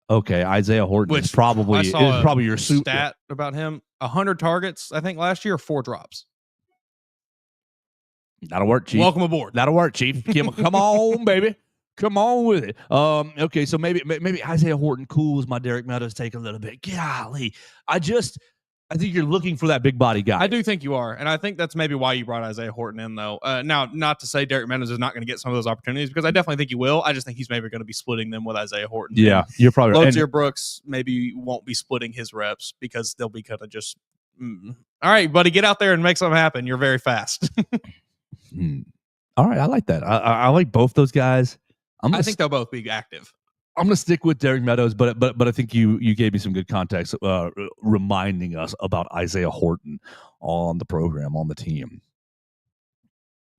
Okay, Isaiah Horton is probably your stat about him. 100 targets, I think, last year, 4 drops. That'll work, Chief. Welcome aboard. That'll work, Chief. Come on, baby. Come on with it. Okay, so maybe Isaiah Horton cools my Derek Meadows take a little bit. Golly, I think you're looking for that big body guy. I do think you are, and I think that's maybe why you brought Isaiah Horton in, though. Now, not to say Derek Meadows is not going to get some of those opportunities, because I definitely think he will. I just think he's maybe going to be splitting them with Isaiah Horton. Yeah, you're probably right. Lotsier Brooks maybe won't be splitting his reps because they'll be kind of just, all right, buddy, get out there and make something happen. You're very fast. All right, I like that. I like both those guys. I think they'll both be active. I'm going to stick with Derek Meadows, but I think you gave me some good context, reminding us about Isaiah Horton on the program, on the team.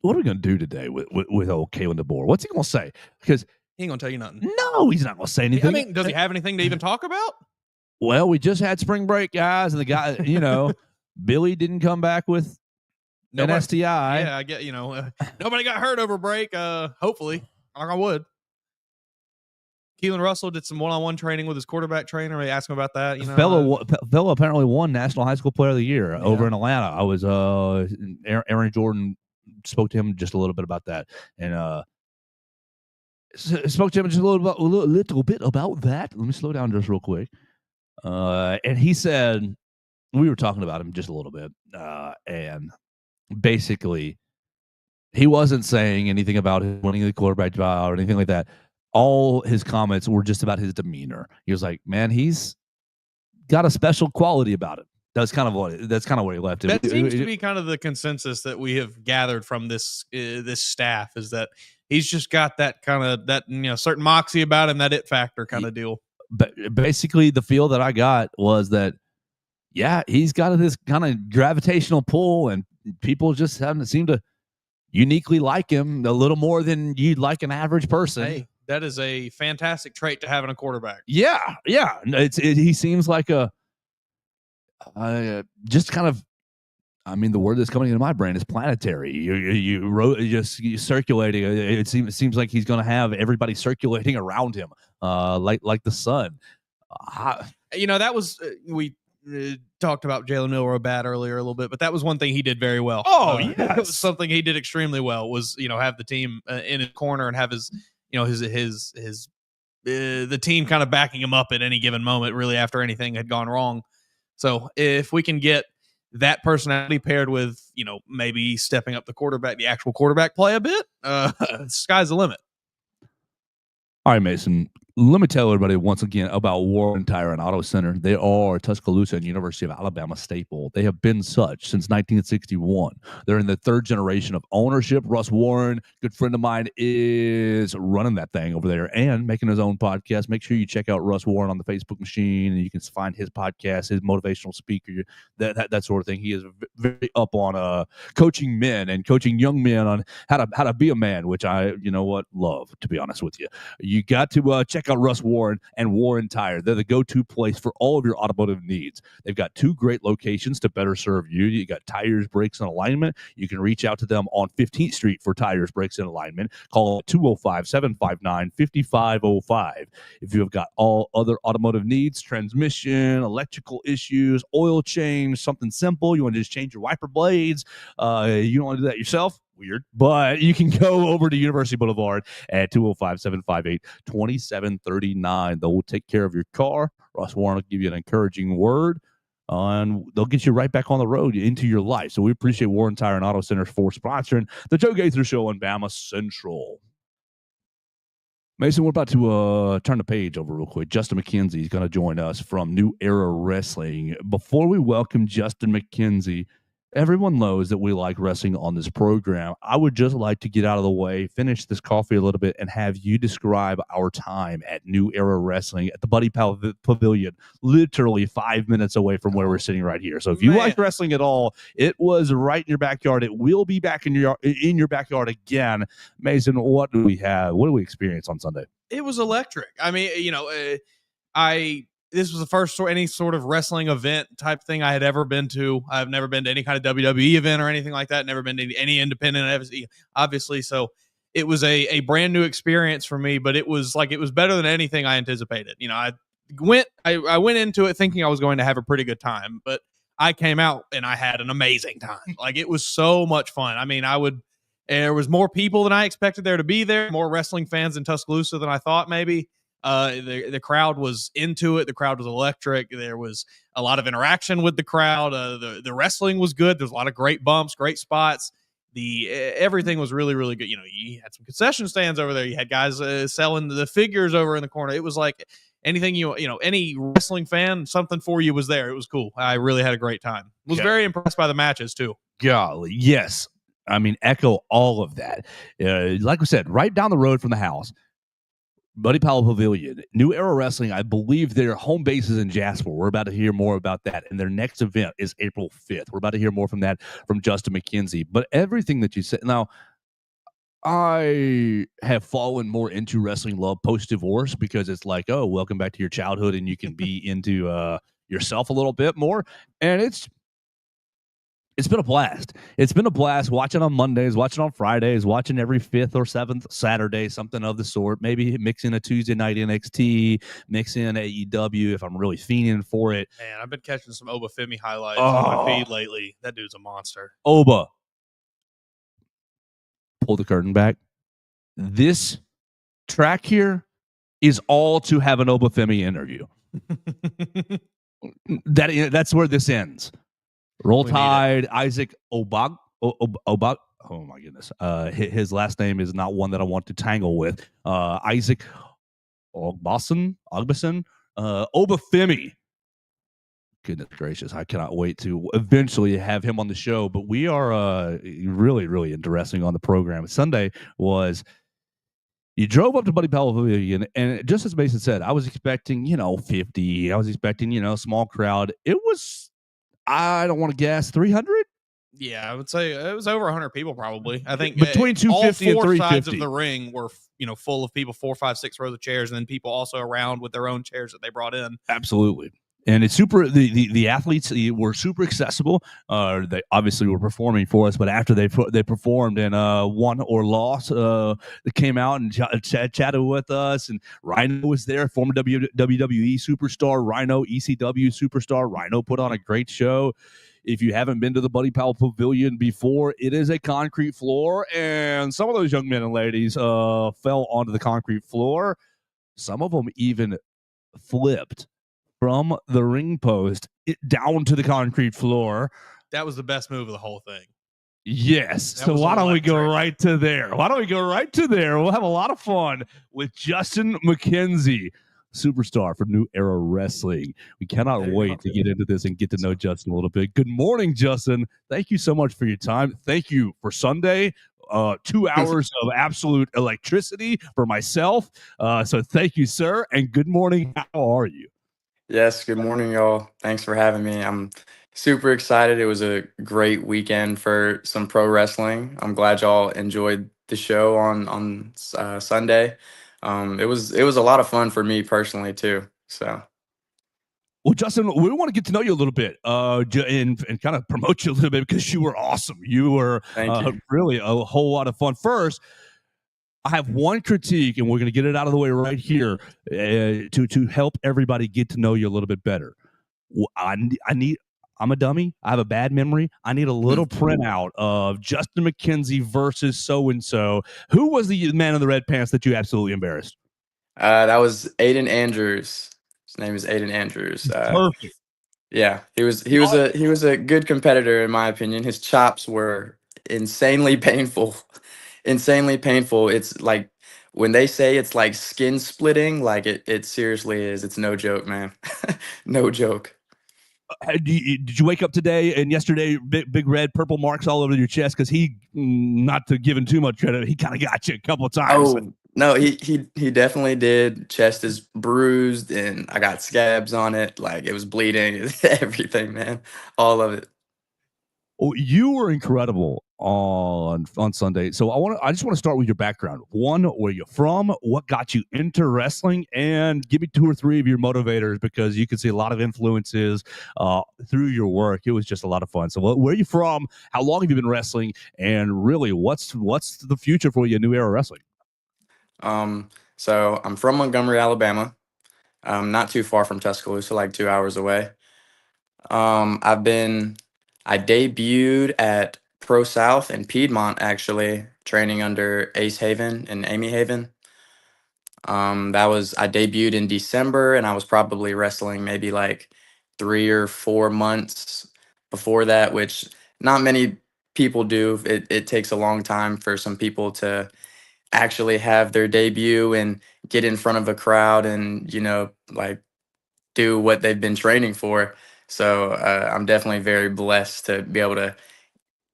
What are we going to do today with old Kalen DeBoer? What's he going to say? Because he ain't going to tell you nothing. No, he's not going to say anything. I mean, does he have anything to even talk about? Well, we just had spring break, guys, and the guy, Billy didn't come back with an STI. Yeah, I get, nobody got hurt over break. Hopefully, knock on wood. Keelan Russell did some one-on-one training with his quarterback trainer. They asked him about that. Fellow apparently won National High School Player of the Year over in Atlanta. I was Aaron Jordan spoke to him just a little bit about that, and spoke to him just a little bit about that. Let me slow down just real quick. And he said, we were talking about him just a little bit, and basically he wasn't saying anything about him winning the quarterback job or anything like that. All his comments were just about his demeanor. He was like, man, he's got a special quality about it. That's kind of what he left it. That seems to be kind of the consensus that we have gathered from this staff, is that he's just got that kind of that certain moxie about him, that it factor kind of deal. But basically, the feel that I got was that, yeah, he's got this kind of gravitational pull, and people just haven't seemed to uniquely like him a little more than you'd like an average person. Hey, that is a fantastic trait to have in a quarterback. Yeah. He seems like just kind of. I mean, the word that's coming into my brain is planetary. You circulating. It seems like he's going to have everybody circulating around him, like the sun. That was we talked about Jalen Milroe bad earlier a little bit, but that was one thing he did very well. Oh, yeah, it was something he did extremely well. Was have the team in his corner and have his the team kind of backing him up at any given moment, really, after anything had gone wrong. So if we can get that personality paired with, maybe stepping up the actual quarterback play a bit, sky's the limit. All right, Mason, Let me tell everybody once again about Warren Tire and Auto Center. They are Tuscaloosa and University of Alabama staple. They have been such since 1961. They're in the third generation of ownership. Russ Warren, good friend of mine, is running that thing over there and making his own podcast. Make sure you check out Russ Warren on the Facebook machine, and you can find his podcast, his motivational speaker, that sort of thing. He is very up on coaching men and coaching young men on how to be a man, which I, love, to be honest with you. You got to check out Russ Warren and Warren Tire. They're the go-to place for all of your automotive needs. They've got 2 great locations to better serve you. You got tires, brakes, and alignment. You can reach out to them on 15th Street for tires, brakes, and alignment. Call 205-759-5505. If you have got all other automotive needs, transmission, electrical issues, oil change, something simple, you want to just change your wiper blades, you don't want to do that yourself, weird, but you can go over to University Boulevard at 205-758-2739. They'll take care of your car. Russ Warren will give you an encouraging word, and they'll get you right back on the road into your life. So we appreciate Warren Tire and Auto Center for sponsoring the Joe Gaither Show on BamaCentral. Mason, we're about to turn the page over real quick. Justin McKenzie is going to join us from New Era Wrestling. Before we welcome Justin McKenzie, everyone knows that we like wrestling on this program. I would just like to get out of the way, finish this coffee a little bit, and have you describe our time at New Era Wrestling at the Buddy Pavilion, literally 5 minutes away from where we're sitting right here. So if you like wrestling at all, it was right in your backyard. It will be back in your backyard again. Mason, what do we have? What do we experience on Sunday? It was electric. I mean, this was the first any sort of wrestling event type thing I had ever been to. I've never been to any kind of WWE event or anything like that. Never been to any independent, obviously. So it was a brand new experience for me, but it was better than anything I anticipated. I went into it thinking I was going to have a pretty good time, but I came out and I had an amazing time. It was so much fun. I mean, there was more people than I expected there to be there, more wrestling fans in Tuscaloosa than I thought maybe. The crowd was into it. The crowd was electric. There was a lot of interaction with the crowd. The wrestling was good. There's a lot of great bumps, great spots. Everything was really, really good. You had some concession stands over there. You had guys selling the figures over in the corner. It was like anything any wrestling fan, something for you was there. It was cool. I really had a great time. Was very impressed by the matches too. Golly, yes. I mean, echo all of that. Like we said, right down the road from the house. Buddy Powell Pavilion, New Era Wrestling, I believe their home base is in Jasper. We're about to hear more about that. And their next event is April 5th. We're about to hear more from that from Justin McKenzie. But everything that you said, now, I have fallen more into wrestling love post-divorce because it's like, oh, welcome back to your childhood, and you can be into yourself a little bit more. And it's been a blast. It's been a blast watching on Mondays, watching on Fridays, watching every 5th or 7th Saturday, something of the sort. Maybe mix in a Tuesday night NXT, mix in AEW if I'm really fiending for it. Man, I've been catching some Oba Femi highlights on my feed lately. That dude's a monster. Oba. Pull the curtain back. This track here is all to have an Oba Femi interview. That's where this ends. Roll Tide, Isaac Obag. Oh my goodness. His last name is not one that I want to tangle with. Isaac Ogbason, Oba Femi. Goodness gracious. I cannot wait to eventually have him on the show. But we are really, really interesting on the program. Sunday was, you drove up to Buddy Powell Pavilion, and just as Mason said, I was expecting, 50. I was expecting, small crowd. It was, I don't want to guess, 300? Yeah, I would say it was over 100 people probably. I think between 250 and 350. All 4 sides of the ring were, full of people, 4, 5, 6 rows of chairs, and then people also around with their own chairs that they brought in. Absolutely. And it's super. The athletes were super accessible. They obviously were performing for us, but after they performed and won or lost, they came out and chatted with us. And Rhino was there, former WWE superstar Rhino, ECW superstar Rhino, put on a great show. If you haven't been to the Buddy Powell Pavilion before, it is a concrete floor, and some of those young men and ladies fell onto the concrete floor. Some of them even flipped from the ring post down to the concrete floor. That was the best move of the whole thing. Yes. That So was why don't we go electric. right to there? We'll have a lot of fun with Justin McKenzie, superstar from New Era Wrestling. We cannot There you wait go. to get into this and get to know Justin a little bit. Good morning, Justin. Thank you so much for your time. Thank you for Sunday. 2 hours of absolute electricity for myself. So thank you, sir. And good morning. How are you? Yes, good morning, y'all. Thanks for having me. I'm super excited. It was a great weekend for some pro wrestling. I'm glad y'all enjoyed the show on Sunday. It was a lot of fun for me personally too. So Well, Justin, we want to get to know you a little bit and kind of promote you a little bit because you were awesome. You were thank you. really a whole lot of fun. First, I have one critique, and we're going to get it out of the way right here to help everybody get to know you a little bit better. I need. I'm a dummy. I have a bad memory. I need a little printout of Justin McKenzie versus so and so. Who was the man in the red pants that you absolutely embarrassed? That was Aiden Andrews. His name is Aiden Andrews. Perfect. Yeah, he was a good competitor in my opinion. His chops were insanely painful. Insanely painful. It's like when they say it's like skin splitting, like it seriously is. It's no joke, man. No joke. Did you wake up today and yesterday big red purple marks all over your chest? Because he, not to give him too much credit, he kind of got you a couple of times. Oh, no, he definitely did. Chest is bruised and I got scabs on it. Like it was bleeding, everything, man. All of it. Oh, you were incredible on Sunday. So I just want to start with your background. One, where you're from, what got you into wrestling, and give me 2 or 3 of your motivators because you can see a lot of influences through your work. It was just a lot of fun. So where are you from? How long have you been wrestling? And really, what's the future for you in New Era Wrestling? So I'm from Montgomery, Alabama. Not too far from Tuscaloosa, like 2 hours away. I've been I debuted at Pro South in Piedmont actually, training under Ace Haven and Amy Haven. I debuted in December and I was probably wrestling maybe like 3 or 4 months before that, which not many people do. It takes a long time for some people to actually have their debut and get in front of a crowd and, like do what they've been training for. So I'm definitely very blessed to be able to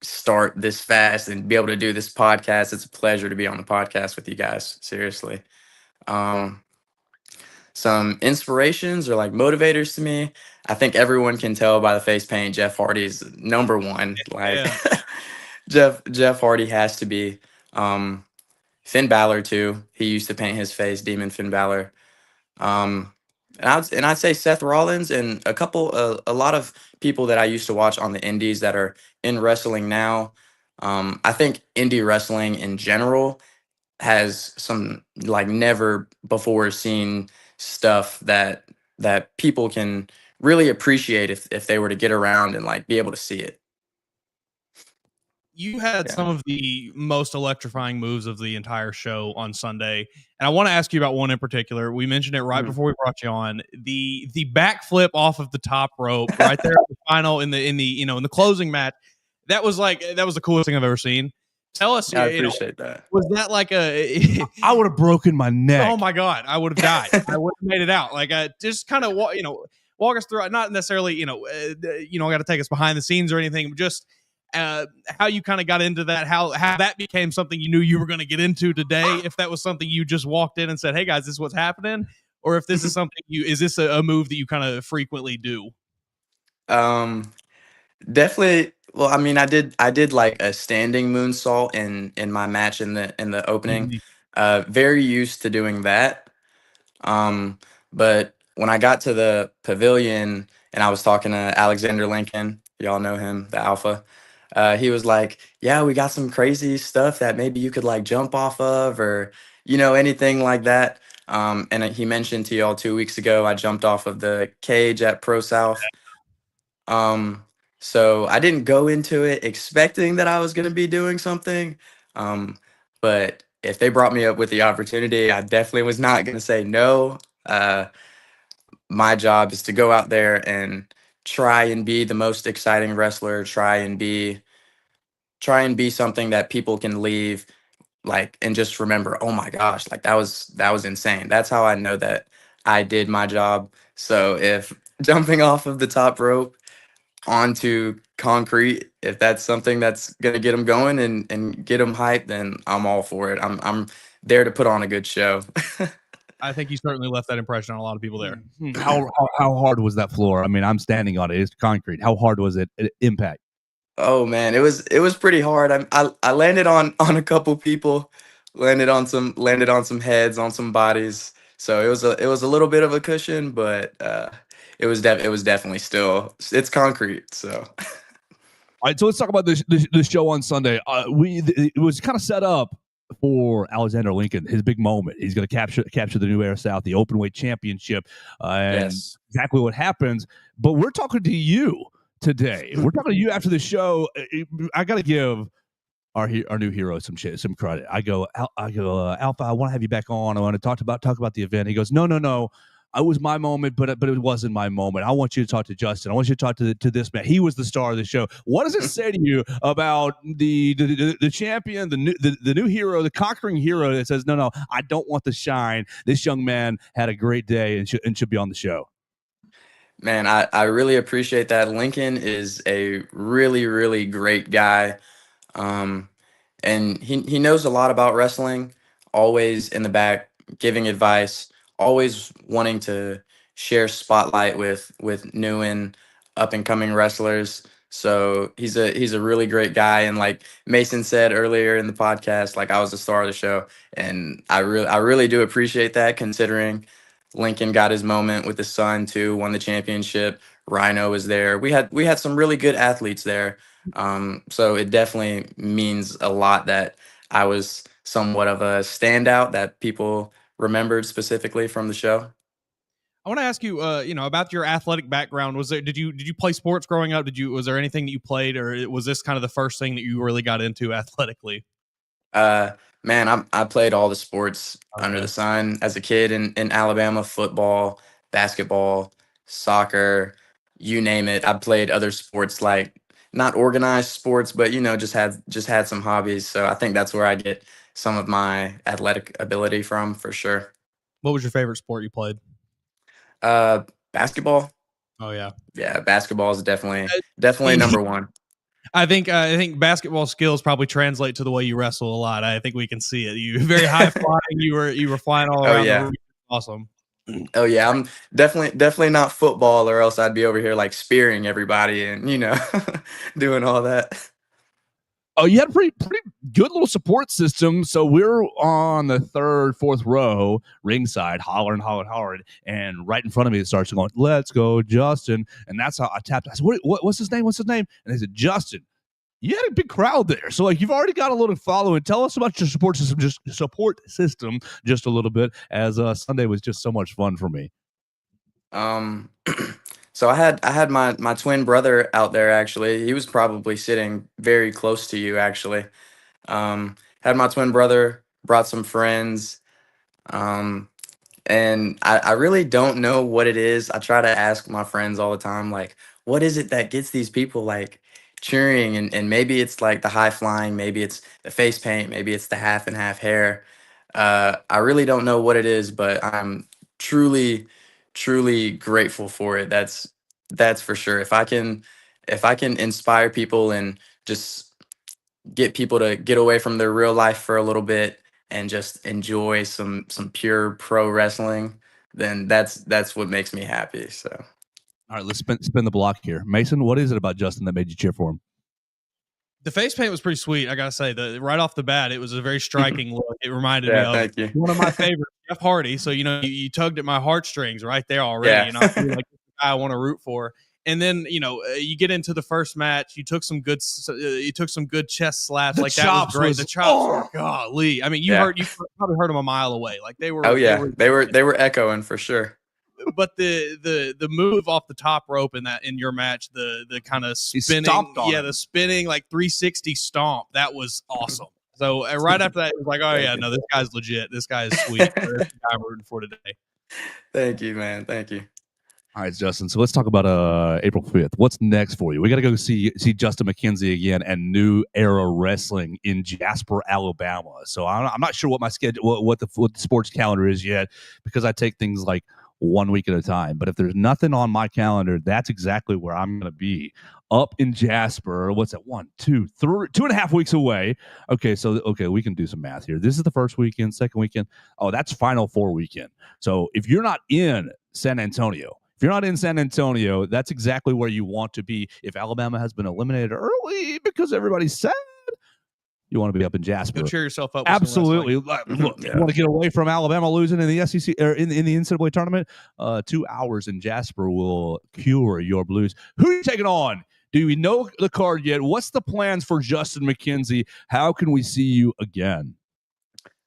start this fast and be able to do this podcast. It's a pleasure to be on the podcast with you guys. Seriously. Um, some inspirations or like motivators to me. I think everyone can tell by the face paint. Jeff Hardy's number one. Like Yeah. Jeff Hardy has to be. Um, Finn Balor too. He used to paint his face, Demon Finn Balor. Um, and I'd say Seth Rollins and a lot of people that I used to watch on the indies that are in wrestling now. I think indie wrestling in general has some like never before seen stuff that people can really appreciate if they were to get around and like be able to see it. You had Yeah. some of the most electrifying moves of the entire show on Sunday, and I want to ask you about one in particular. We mentioned it right before we brought you on. The backflip off of the top rope right there at the final in the in the closing match. That was the coolest thing I've ever seen. Tell us, I appreciate that. was that like a I would have broken my neck. oh my god, I would have died. I would have made it out. Like just kind of walk us through it. Not necessarily I got to take us behind the scenes or anything. But just how you kind of got into that, how that became something you knew you were going to get into today. If that was something you just walked in and said, "Hey guys, this is what's happening," or if this is something is this a move that you kind of frequently do? Definitely. Well, I mean, I did like a standing moonsault in my match in the opening. Very used to doing that. Um, but when I got to the pavilion and I was talking to Alexander Lincoln, y'all know him, the Alpha. He was like, "Yeah, we got some crazy stuff that maybe you could like jump off of, or anything like that." And he mentioned to y'all 2 weeks ago, I jumped off of the cage at Pro South. Um, so I didn't go into it expecting that I was going to be doing something. Um, but if they brought me up with the opportunity, I definitely was not going to say no. Uh, my job is to go out there and try and be the most exciting wrestler, try and be try and be something that people can leave like and just remember, oh my gosh, like that was insane. That's how I know that I did my job. So if jumping off of the top rope onto concrete, if that's something that's gonna get them going and get them hyped, then I'm all for it. I'm there to put on a good show. I think you certainly left that impression on a lot of people there. How hard was that floor? I mean, I'm standing on it. It's concrete. How hard was it? Impact. Oh man, it was pretty hard. I landed on a couple people, landed on some heads, on some bodies. So it was a little bit of a cushion, but it was definitely still it's concrete. So All right, so let's talk about the show on Sunday. It was kind of set up for Alexander Lincoln, his big moment. He's going to capture the New Era South, the openweight championship, and yes, exactly what happens. But we're talking to you today. We're talking to you after the show. I got to give our new hero some credit. I go, Alpha, I want to have you back on. I want to talk about the event. He goes, no. It was my moment, but it wasn't my moment. I want you to talk to Justin. I want you to talk to this man. He was the star of the show. What does it say to you about the champion, the new hero, the conquering hero that says, no, I don't want the shine. This young man had a great day and should be on the show. man, I really appreciate that. Lincoln is a really, really great guy. Um, and he knows a lot about wrestling, always in the back giving advice, always wanting to share spotlight with new and up and coming wrestlers. So he's a really great guy, and like Mason said earlier in the podcast, like I was the star of the show, and I really do appreciate that, considering Lincoln got his moment with his son too, won the championship. Rhino was there. We had some really good athletes there. So it definitely means a lot that I was somewhat of a standout that people remembered specifically from the show. I want to ask you, about your athletic background. Did you play sports growing up? Was there anything that you played, or was this kind of the first thing that you really got into athletically? Uh, Man, I played all the sports under Okay. the sun as a kid in Alabama: football, basketball, soccer, you name it. I played other sports, like not organized sports, but just had some hobbies. So I think that's where I get some of my athletic ability from, for sure. What was your favorite sport you played? Uh, Basketball. Oh yeah. Yeah, basketball is definitely number one. I think basketball skills probably translate to the way you wrestle a lot. I think we can see it. You very high flying. You were flying all Oh around the yeah. room. Awesome. Oh yeah, I'm definitely not football, or else I'd be over here like spearing everybody and doing all that. Oh, you had a pretty good little support system. So we're on the third, fourth row, ringside, hollering, and right in front of me, it starts going, "Let's go, Justin!" And that's how I tapped. I said, "What's his name? What's his name?" And they said, "Justin." You had a big crowd there, so like you've already got a little following. Tell us about your support system, just a little bit, as Sunday was just so much fun for me. Um, so I had my twin brother out there actually. He was probably sitting very close to you actually. Had my twin brother, brought some friends. Um, And I really don't know what it is. I try to ask my friends all the time, like, what is it that gets these people like cheering? And maybe it's like the high flying, maybe it's the face paint, maybe it's the half and half hair. I really don't know what it is, but I'm truly, truly grateful for it. That's for sure. If I can inspire people and just get people to get away from their real life for a little bit and just enjoy some pure pro wrestling, then that's what makes me happy. So All right, let's spin the block here. Mason, what is it about Justin that made you cheer for him? The face paint was pretty sweet. I gotta say, right off the bat, it was a very striking look. It reminded me yeah, of thank you. one of my favorites, Jeff Hardy. So you tugged at my heartstrings right there already. Yeah. And I feel like this is the guy I want to root for. And then you get into the first match. You took some good chest slaps. The Like that was chops great. was- The chops, golly. I mean, you probably heard them a mile away. Like they were. Oh yeah, they were echoing for sure. But the move off the top rope in your match, the kind of spinning, the spinning like 360 stomp, that was awesome. So right after that, it was like, oh yeah, no, this guy's legit. This guy is sweet. This guy I'm rooting for today. Thank you, man. Thank you. All right, Justin. So let's talk about April 5th. What's next for you? We got to go see Justin McKenzie again and New Era Wrestling in Jasper, Alabama. So I'm not sure what my schedule, what the sports calendar is yet, because I take things like 1 week at a time. But if there's nothing on my calendar, that's exactly where I'm going to be, up in Jasper. What's that? 1, 2, 3, 2.5 weeks away. Okay, we can do some math here. This is the first weekend, second weekend. Oh, that's Final Four weekend. So if you're not in San Antonio, that's exactly where you want to be. If Alabama has been eliminated early because everybody's sad, you want to be up in Jasper. Go cheer yourself up. Absolutely. Look, you want to get away from Alabama losing in the SEC or in the NCAA tournament? 2 hours in Jasper will cure your blues. Who are you taking on? Do we know the card yet? What's the plans for Justin McKenzie? How can we see you again?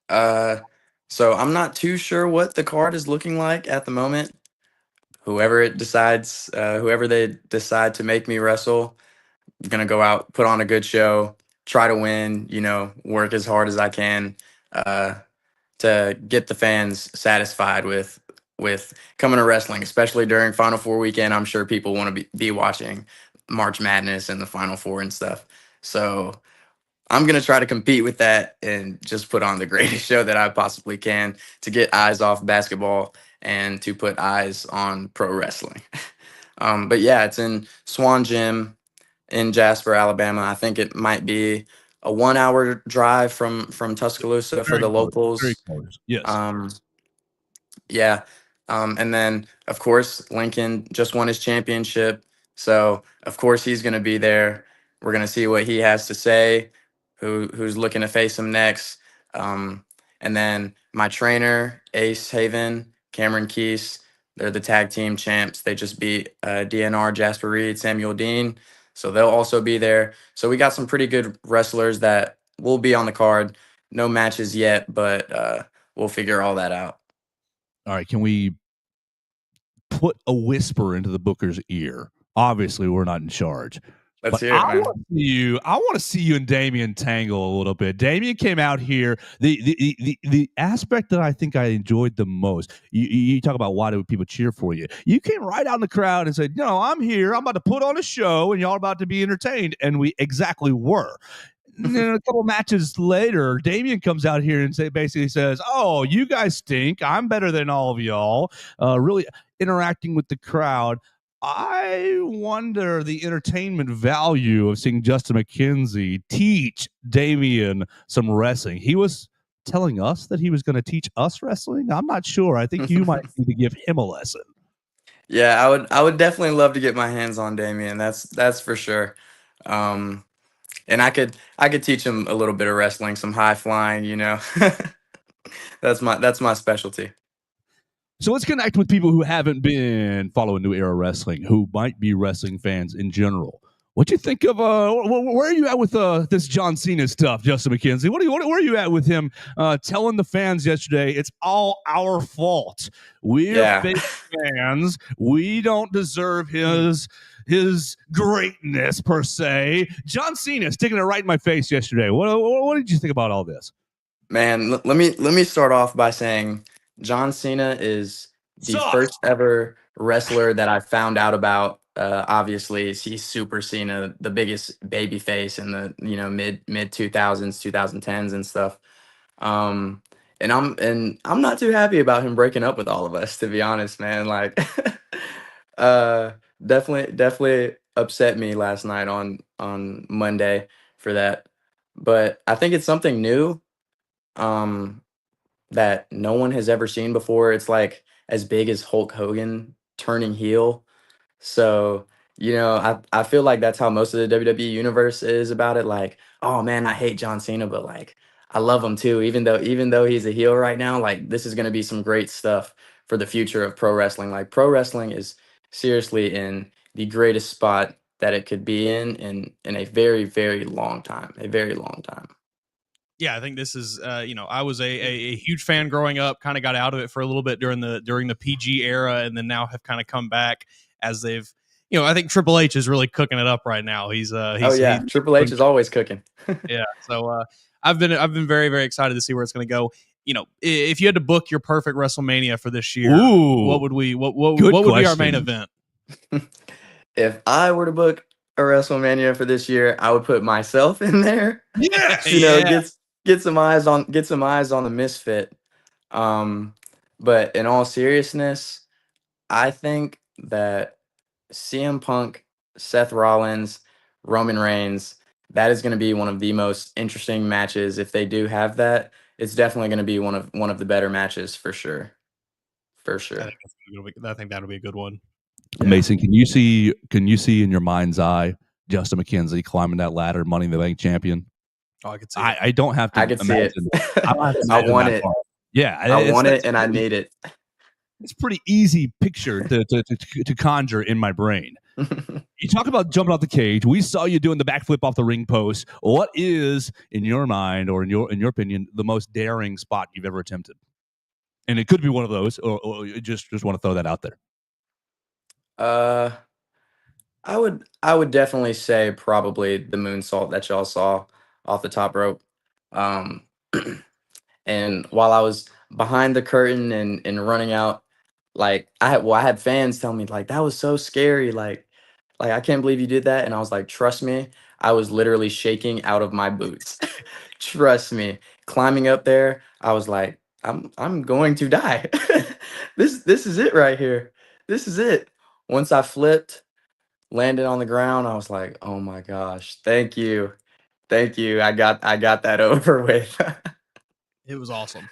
So I'm not too sure what the card is looking like at the moment. Whoever they decide to make me wrestle, I'm gonna go out, put on a good show, try to win, work as hard as I can to get the fans satisfied with coming to wrestling, especially during Final Four weekend. I'm sure people want to be watching March Madness and the Final Four and stuff. So I'm going to try to compete with that and just put on the greatest show that I possibly can to get eyes off basketball and to put eyes on pro wrestling. But yeah, it's in Swan Gym in Jasper, Alabama. I think it might be a 1-hour drive from Tuscaloosa for the locals. Very close. Yes. Yeah. And then, of course, Lincoln just won his championship. So, of course, he's going to be there. We're going to see what he has to say, who's looking to face him next. And then my trainer, Ace Haven, Cameron Keese, they're the tag team champs. They just beat DNR, Jasper Reed, Samuel Dean. So they'll also be there. So we got some pretty good wrestlers that will be on the card. No matches yet, but we'll figure all that out. All right, can we put a whisper into the booker's ear? Obviously, we're not in charge. Let's hear it, man. I want to see you and Damien tangle a little bit. Damien came out here. The aspect that I think I enjoyed the most, you talk about why do people cheer for you. You came right out in the crowd and said, "No, I'm here. I'm about to put on a show, and y'all about to be entertained." And we exactly were. And then a couple matches later, Damien comes out here and basically says, "Oh, you guys stink. I'm better than all of y'all." Really interacting with the crowd. I wonder the entertainment value of seeing Justin McKenzie teach Damien some wrestling. He was telling us that he was going to teach us wrestling. I'm not sure. I think you might need to give him a lesson. Yeah, I would definitely love to get my hands on Damien. That's for sure. And I could teach him a little bit of wrestling, some high flying, That's my specialty. So let's connect with people who haven't been following New Era Wrestling, who might be wrestling fans in general. What do you think of where are you at with this John Cena stuff, Justin McKenzie? Where are you at with him telling the fans yesterday it's all our fault? We're fake fans. We don't deserve his greatness per se. John Cena sticking it right in my face yesterday. What did you think about all this? Man, let me start off by saying John Cena is the first ever wrestler that I found out about. Obviously, he's Super Cena, the biggest baby face in the mid 2000s, 2010s and stuff. And I'm not too happy about him breaking up with all of us, to be honest, man. Like, definitely upset me last night on Monday for that. But I think it's something new. That no one has ever seen before. It's like as big as Hulk Hogan turning heel. So, I feel like that's how most of the WWE universe is about it. Like, oh man, I hate John Cena, but like I love him too. Even though he's a heel right now, like this is gonna be some great stuff for the future of pro wrestling. Like pro wrestling is seriously in the greatest spot that it could be in a very, very long time. A very long time. Yeah, I think this is, I was a huge fan growing up, kind of got out of it for a little bit during the PG era, and then now have kind of come back as they've, I think Triple H is really cooking it up right now. He's Triple H is always cooking. Yeah. So I've been very, very excited to see where it's going to go. if you had to book your perfect WrestleMania for this year, Ooh, what would be our main event? If I were to book a WrestleMania for this year, I would put myself in there. yes, Get some eyes on the misfit. But in all seriousness, I think that CM Punk, Seth Rollins, Roman Reigns, that is going to be one of the most interesting matches if they do have that. It's definitely going to be one of the better matches for sure. For sure. I think that'll be a good one. Yeah. Mason, can you see in your mind's eye Justin McKenzie climbing that ladder, Money in the Bank champion? Oh, I could see I don't have to. I could see it. I want it. Yeah, I want it, and I need it. It's a pretty easy picture to conjure in my brain. You talk about jumping off the cage. We saw you doing the backflip off the ring post. What is, in your mind or in your opinion, the most daring spot you've ever attempted? And it could be one of those, or you just want to throw that out there. I would definitely say probably the moonsault that y'all saw off the top rope. And while I was behind the curtain and running out, like I had fans tell me like that was so scary, like I can't believe you did that, and I was like, trust me, I was literally shaking out of my boots. Trust me, climbing up there, I was like, I'm going to die. This is it right here. This is it. Once I flipped, landed on the ground, I was like, oh my gosh, thank you. Thank you. I got that over with. It was awesome.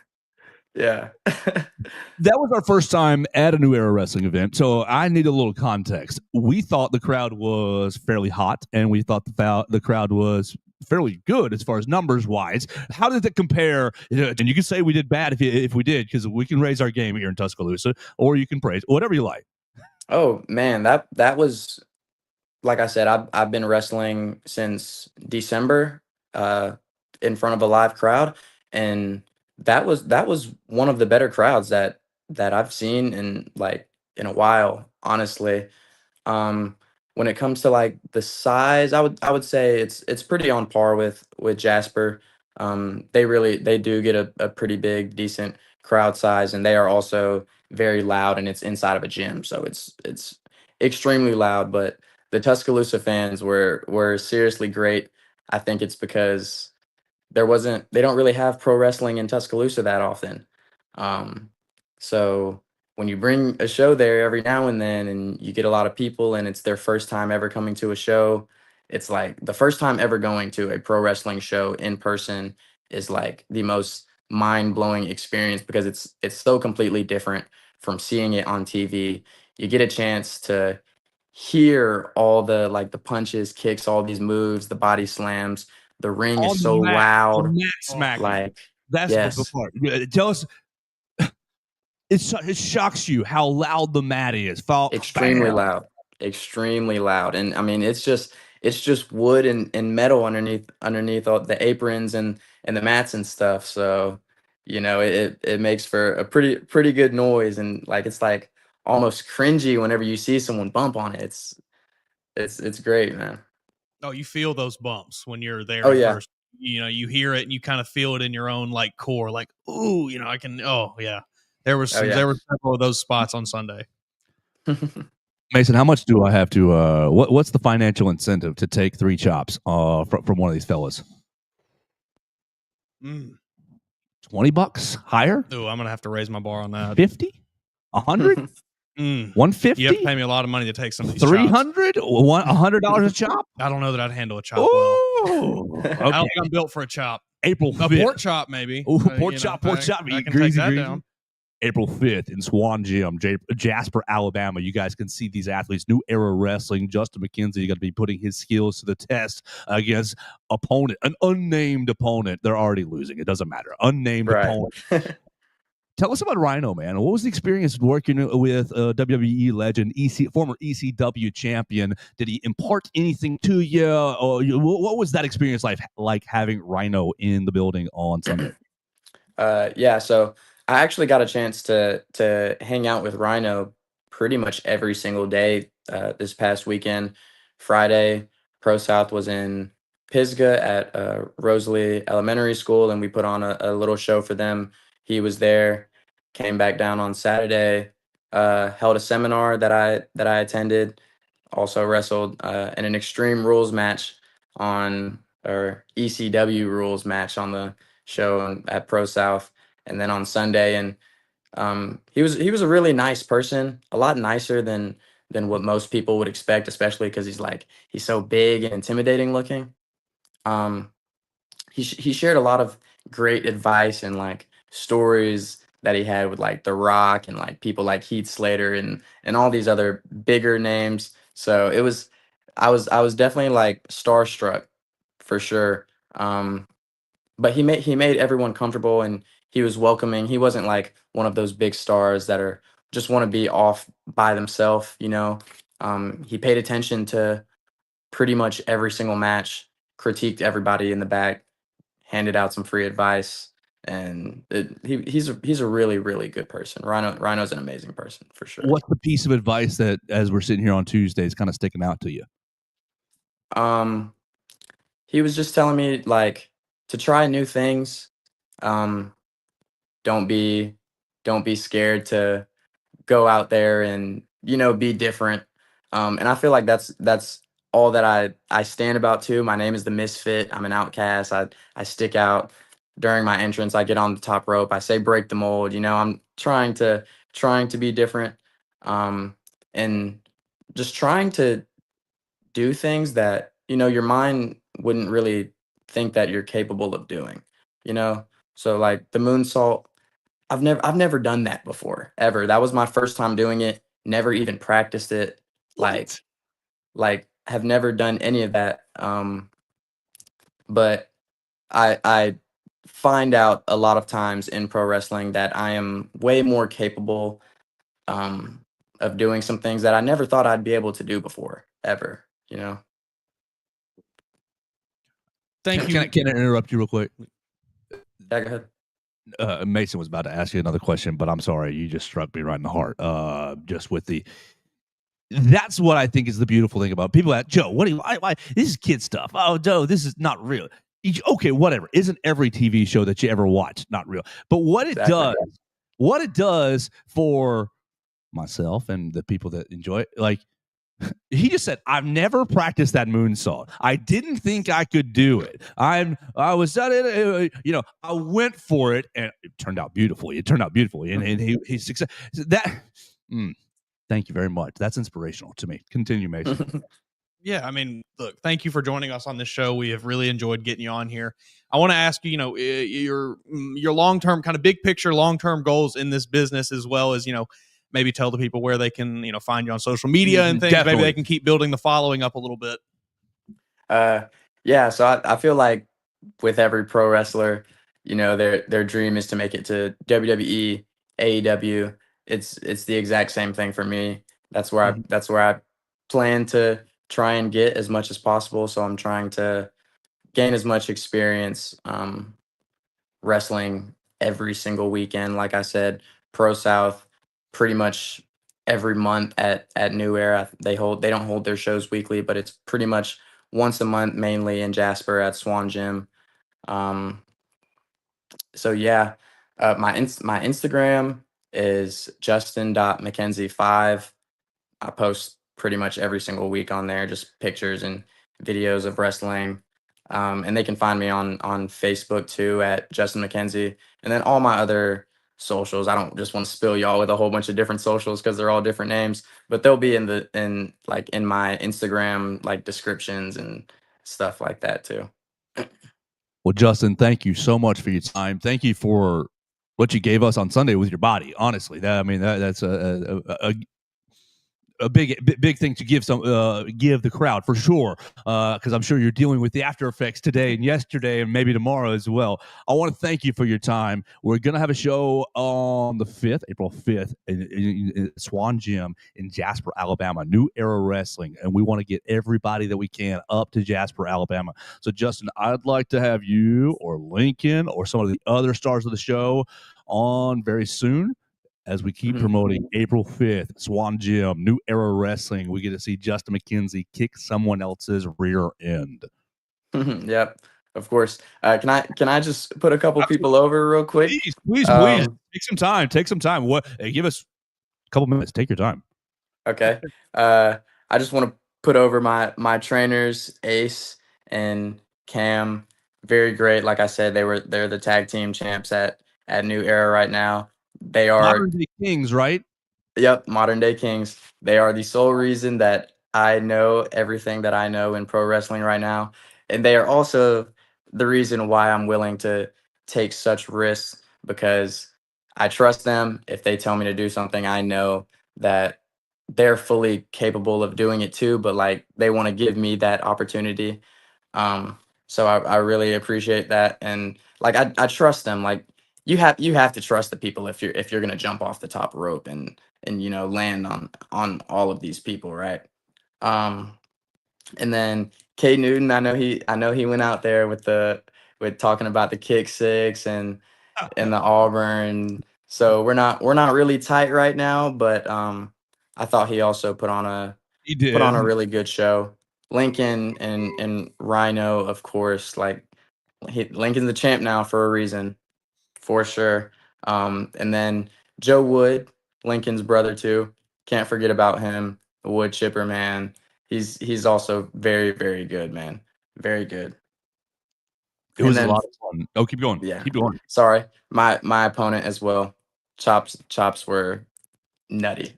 Yeah. That was our first time at a New Era Wrestling event, so I need a little context. We thought the crowd was fairly hot, and we thought the crowd was fairly good as far as numbers wise. How did it compare? And you can say we did bad if we did, because we can raise our game here in Tuscaloosa, or you can praise whatever you like. Oh man, that was, like I said, I've been wrestling since December, in front of a live crowd, and that was one of the better crowds that I've seen in a while, honestly. Um, when it comes to like the size, I would say it's pretty on par with Jasper. They do get a pretty big, decent crowd size, and they are also very loud, and it's inside of a gym, so it's extremely loud. But the Tuscaloosa fans were seriously great. I think it's because they don't really have pro wrestling in Tuscaloosa that often. Um, so when you bring a show there every now and then and you get a lot of people and it's their first time ever coming to a show, it's like the first time ever going to a pro wrestling show in person is like the most mind-blowing experience because it's so completely different from seeing it on TV. You get a chance to hear all the like the punches, kicks, all these moves, the body slams. The ring is so loud. Smack. Like, That's the part. Tell us. It shocks you how loud the mat is. Extremely loud. Extremely loud. And I mean, it's just wood and metal underneath all the aprons and the mats and stuff. So, it makes for a pretty good noise. And like it's like almost cringy whenever you see someone bump on it. It's great, man. Oh, you feel those bumps when you're there. Oh yeah. First. You hear it and you kind of feel it in your own like core, like, ooh, I can. Oh yeah. There were several of those spots on Sunday. Mason, how much do I have to? What's the financial incentive to take 3 chops from one of these fellas? $20 higher? Ooh, I'm gonna have to raise my bar on that. 50, 100, 150. You have to pay me a lot of money to take some of these. 300, $100 a chop. I don't know that I'd handle a chop well. Okay. I don't think I'm built for a chop. April 5th. A pork chop, maybe. Ooh, pork chop. I can take that down. April 5th in Swan Gym, Jasper, Alabama. You guys can see these athletes. New Era Wrestling. Justin McKenzie going to be putting his skills to the test against an unnamed opponent. They're already losing. It doesn't matter. Unnamed opponent. Tell us about Rhino, man. What was the experience working with WWE legend, former ECW champion? Did he impart anything to you? Or what was that experience like having Rhino in the building on Sunday? Yeah, so I actually got a chance to hang out with Rhino pretty much every single day this past weekend. Friday, Pro South was in Pisgah at Rosalie Elementary School, and we put on a little show for them he was there. Came back down on Saturday. Held a seminar that I attended. Also wrestled in an Extreme Rules match or ECW rules match on the show at Pro South, and then on Sunday. And he was a really nice person, a lot nicer than what most people would expect, especially because he's so big and intimidating looking. Um, he shared a lot of great advice and like stories that he had with like The Rock and like people like Heath Slater and all these other bigger names. So I was definitely like starstruck for sure. But he made everyone comfortable, and he was welcoming. He wasn't like one of those big stars that are just want to be off by themselves, you know. He paid attention to pretty much every single match, critiqued everybody in the back, handed out some free advice, and he's a really really good person. Rhino's an amazing person for sure. What's the piece of advice that, as we're sitting here on Tuesday, is kind of sticking out to you? Um, he was just telling me like to try new things. Um, don't be don't be scared to go out there and be different. And I feel like that's all that I stand about too. My name is the Misfit. I'm an outcast. I stick out during my entrance. I get on the top rope. I say break the mold. I'm trying to be different, and just trying to do things that your mind wouldn't really think that you're capable of doing. You know, so like the moonsault. I've never done that before, ever. That was my first time doing it. Never even practiced it. Like What? like have never done any of that. But I find out a lot of times in pro wrestling that I am way more capable um of doing some things that I never thought I'd be able to do before, ever, you know. Thank Can I, you. can I interrupt you real quick? Yeah, go ahead. Mason was about to ask you another question, but I'm sorry, you just struck me right in the heart. Just with the That's what I think is the beautiful thing about people. At Joe, what do you? Why this is kid stuff? Oh, Joe, this is not real. Okay, whatever. Isn't every TV show that you ever watch not real? But Exactly. what it does for myself and the people that enjoy it, like he just said, I've never practiced that moonsault. I didn't think I could do it. I went for it, and it turned out beautifully. And he's success. That. Thank you very much. That's inspirational to me. Continue, Mason. Yeah, I mean, look, thank you for joining us on this show. We have really enjoyed getting you on here. I want to ask you, your long-term kind of big picture, long-term goals in this business, as well as, maybe tell the people where they can, find you on social media and things. Definitely. Maybe they can keep building the following up a little bit. Yeah, so I feel like with every pro wrestler, their dream is to make it to WWE, AEW. It's the exact same thing for me. That's where I plan to try and get as much as possible. So I'm trying to gain as much experience wrestling every single weekend. Like I said, Pro South pretty much every month at New Era. They don't hold their shows weekly, but it's pretty much once a month, mainly in Jasper at Swan Gym. Um, so yeah, my Instagram is justin.mckenzie5. I post pretty much every single week on there, just pictures and videos of wrestling. And they can find me on Facebook too at Justin McKenzie, and then all my other socials. I don't just want to spill y'all with a whole bunch of different socials because they're all different names, but they'll be in my Instagram like descriptions and stuff like that too. Well, Justin, thank you so much for your time. Thank you for what you gave us on Sunday with your body. Honestly, that's a big thing to give the crowd for sure, because I'm sure you're dealing with the after effects today and yesterday and maybe tomorrow as well. I want to thank you for your time. We're gonna have a show on the 5th, April 5th, in Swan Gym in Jasper, Alabama. New Era Wrestling, and we want to get everybody that we can up to Jasper, Alabama. So, Justin, I'd like to have you or Lincoln or some of the other stars of the show on very soon, as we keep promoting April 5th, Swan Gym, New Era Wrestling. We get to see Justin McKenzie kick someone else's rear end. Yep. Of course. Can I just put a couple people over real quick? Please. Take some time. Hey, give us a couple minutes. Take your time. Okay. I just want to put over my trainers, Ace and Cam. Very great. Like I said, they're the tag team champs at New Era right now. They are Modern day kings, right? Yep, modern day kings. They are the sole reason that I know everything that I know in pro wrestling right now. And they are also the reason why I'm willing to take such risks because I trust them. If they tell me to do something, I know that they're fully capable of doing it too, but like they want to give me that opportunity. Um, so I really appreciate that. And like I trust them. Like you have to trust the people if you're gonna jump off the top rope and land on all of these people, right? Um, and then K Newton, I know he went out there with talking about the kick six and the Auburn. So we're not really tight right now, but I thought he also He put on did. a really good show. Lincoln and Rhino, of course, like Lincoln's the champ now for a reason, for sure. And then Joe Wood, Lincoln's brother too. Can't forget about him, the wood chipper man. He's also very, very good, man. Very good. It And was a then lot of fun. Oh, keep going. yeah, Keep going. sorry, my opponent as well. Chops were nutty,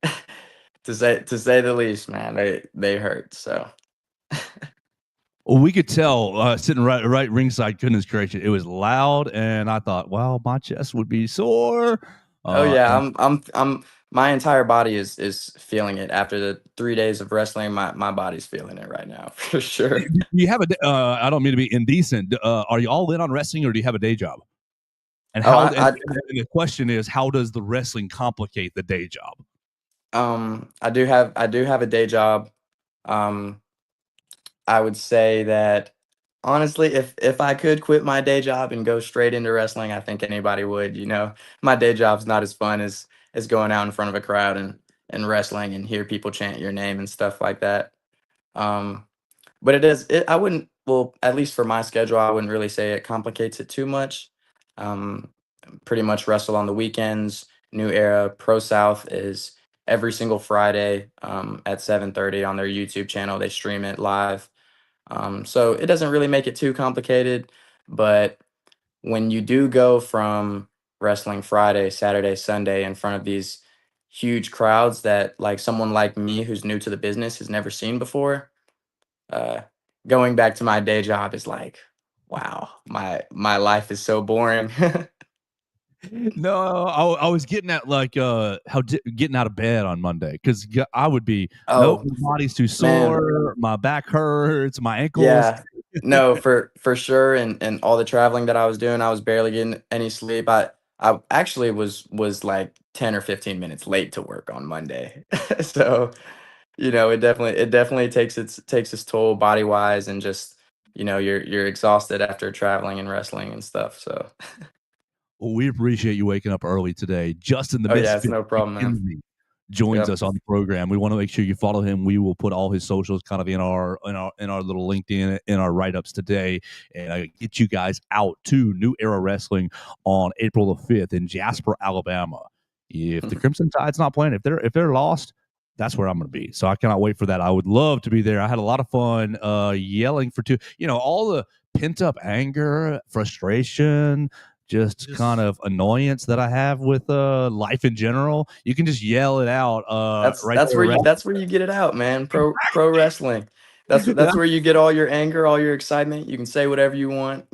to say the least, man. They hurt. So Well, we could tell sitting right ringside. Goodness gracious, it was loud, and I thought, well, my chest would be sore. oh yeah, And I'm my entire body is feeling it after the 3 days of wrestling. My body's feeling it right now for sure. do you have I don't mean to be indecent. Are you all in on wrestling, or do you have a day job? And Oh, how? And the question is, how does the wrestling complicate the day job? I do have a day job. Um, I would say that honestly, if I could quit my day job and go straight into wrestling, I think anybody would. My day job's not as fun as going out in front of a crowd and wrestling and hear people chant your name and stuff like that. Um, but I wouldn't, well, at least for my schedule, I wouldn't really say it complicates it too much. Um, Pretty much wrestle on the weekends. New Era Pro South is every single Friday at 7:30 on their YouTube channel. They stream it live. So it doesn't really make it too complicated. But when you do go from wrestling Friday, Saturday, Sunday in front of these huge crowds that like someone like me who's new to the business has never seen before, uh, going back to my day job is like, wow, my life is so boring. No, I was getting at like getting out of bed on Monday because I would be nope, Oh, my body's too man. sore, my back hurts, my ankles. Yeah. No, for sure. And all the traveling that I was doing, I was barely getting any sleep. I actually was like 10 or 15 minutes late to work on Monday. So, it definitely takes its toll body wise and just, you're exhausted after traveling and wrestling and stuff. So, Well, we appreciate you waking up early today. Justin the oh yeah, it's Misfit no problem, man. McKenzie joins Yep. us on the program. We want to make sure you follow him. We will put all his socials kind of in our little LinkedIn in our write ups today, and get you guys out to New Era Wrestling on April the 5th in Jasper, Alabama. If the Crimson Tide's not playing, if they're lost, that's where I'm going to be. So I cannot wait for that. I would love to be there. I had a lot of fun yelling for all the pent up anger, frustration, just kind of annoyance that I have with life in general. You can just yell it out That's right that's there. where you get it out, man. Pro wrestling. That's Yeah, where you get all your anger, all your excitement. You can say whatever you want.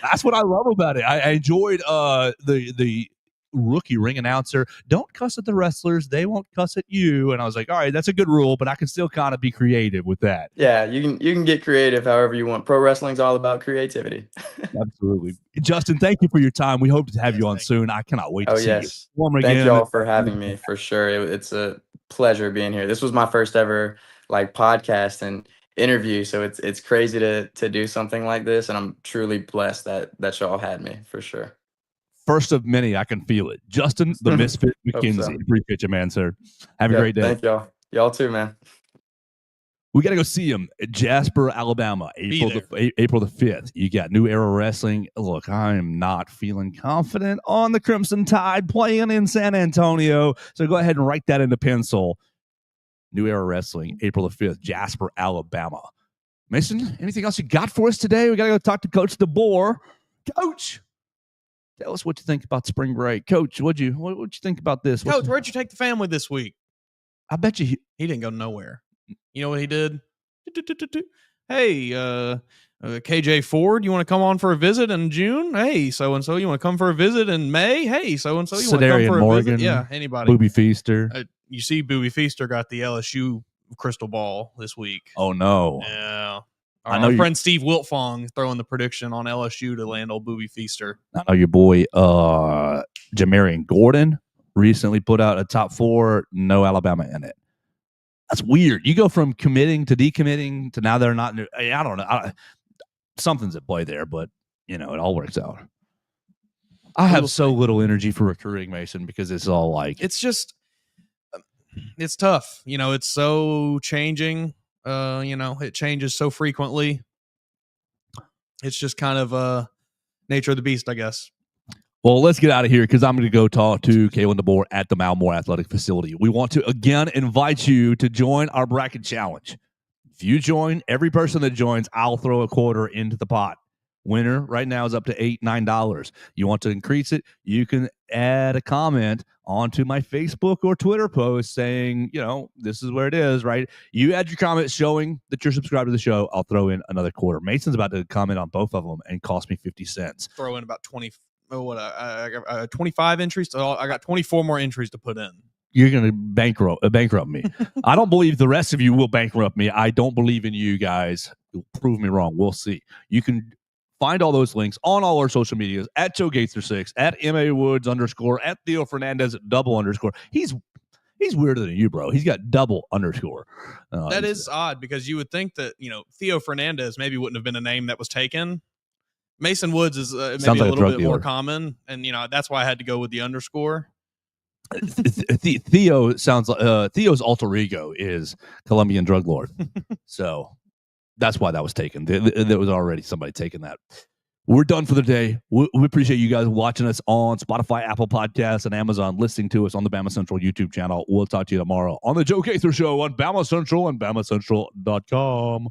that's what I love about it. I enjoyed the rookie ring announcer. Don't cuss at the wrestlers; they won't cuss at you. And I was like, all right, that's a good rule, but I can still kind of be creative with that. Yeah, you can get creative however you want. Pro wrestling's all about creativity. Absolutely, Justin. Thank you for your time. We hope to have you on soon. I cannot wait to Oh see you yes. perform Thank again. y'all for having me for sure. It's a pleasure being here. This was my first ever like podcast and interview, so it's crazy to do something like this, and I'm truly blessed that y'all had me for sure. First of many, I can feel it. Justin, the Misfit Hope McKenzie. so. Appreciate you, man, sir. Have a great Yep. day. Thank y'all. Y'all too, man. We got to go see him at Jasper, Alabama, April the 5th. You got New Era Wrestling. Look, I am not feeling confident on the Crimson Tide playing in San Antonio. So go ahead and write that into pencil. New Era Wrestling, April the 5th, Jasper, Alabama. Mason, anything else you got for us today? We got to go talk to Coach DeBoer. Coach, tell us what you think about spring break. Coach, what'd you think about this? Coach, where'd you take the family this week? I bet you he didn't go nowhere. You know what he did? Hey, KJ Ford, you want to come on for a visit in June? Hey, so-and-so, you want to come for a visit in May? Hey, so-and-so, you want to come for a visit? Yeah, anybody. Booby Feaster. You see Booby Feaster got the LSU crystal ball this week. Oh, no. Yeah. Our friend Steve Wiltfong throwing the prediction on LSU to land old Booby Feaster. I know your boy, Jamarian Gordon, recently put out a top 4, no Alabama in it. That's weird. You go from committing to decommitting to now they're not. I don't know. Something's at play there, but, it all works out. I have so little energy for recruiting, Mason, because it's all like. It's just, it's tough. It's so changing. It changes so frequently. It's just kind of nature of the beast, I guess. Well, let's get out of here because I'm going to go talk to Kalen DeBoer at the Malmore Athletic Facility. We want to, again, invite you to join our bracket challenge. If you join, every person that joins, I'll throw a quarter into the pot. Winner right now is up to $8, $9. You want to increase it, you can add a comment onto my Facebook or Twitter post saying, this is where it is, right? You add your comment showing that you're subscribed to the show. I'll throw in another quarter. Mason's about to comment on both of them and cost me 50 cents. Throw in about 20. I got 25 entries. So I got 24 more entries to put in. You're going to bankrupt me. I don't believe the rest of you will bankrupt me. I don't believe in you guys. You'll prove me wrong. We'll see. You can find all those links on all our social medias at Joe Gaither 6, at MA Woods _, at Theo Fernandez _. He's weirder than you, bro. He's got double _. That is odd because you would think that, Theo Fernandez maybe wouldn't have been a name that was taken. Mason Woods is maybe like a little bit more common, and that's why I had to go with the _. Theo sounds like Theo's alter ego is Colombian drug lord, so that's why that was taken. There was already somebody taking that. We're done for the day. We appreciate you guys watching us on Spotify, Apple Podcasts, and Amazon, listening to us on the BamaCentral YouTube channel. We'll talk to you tomorrow on the Joe Gaither Show on BamaCentral and BamaCentral.com.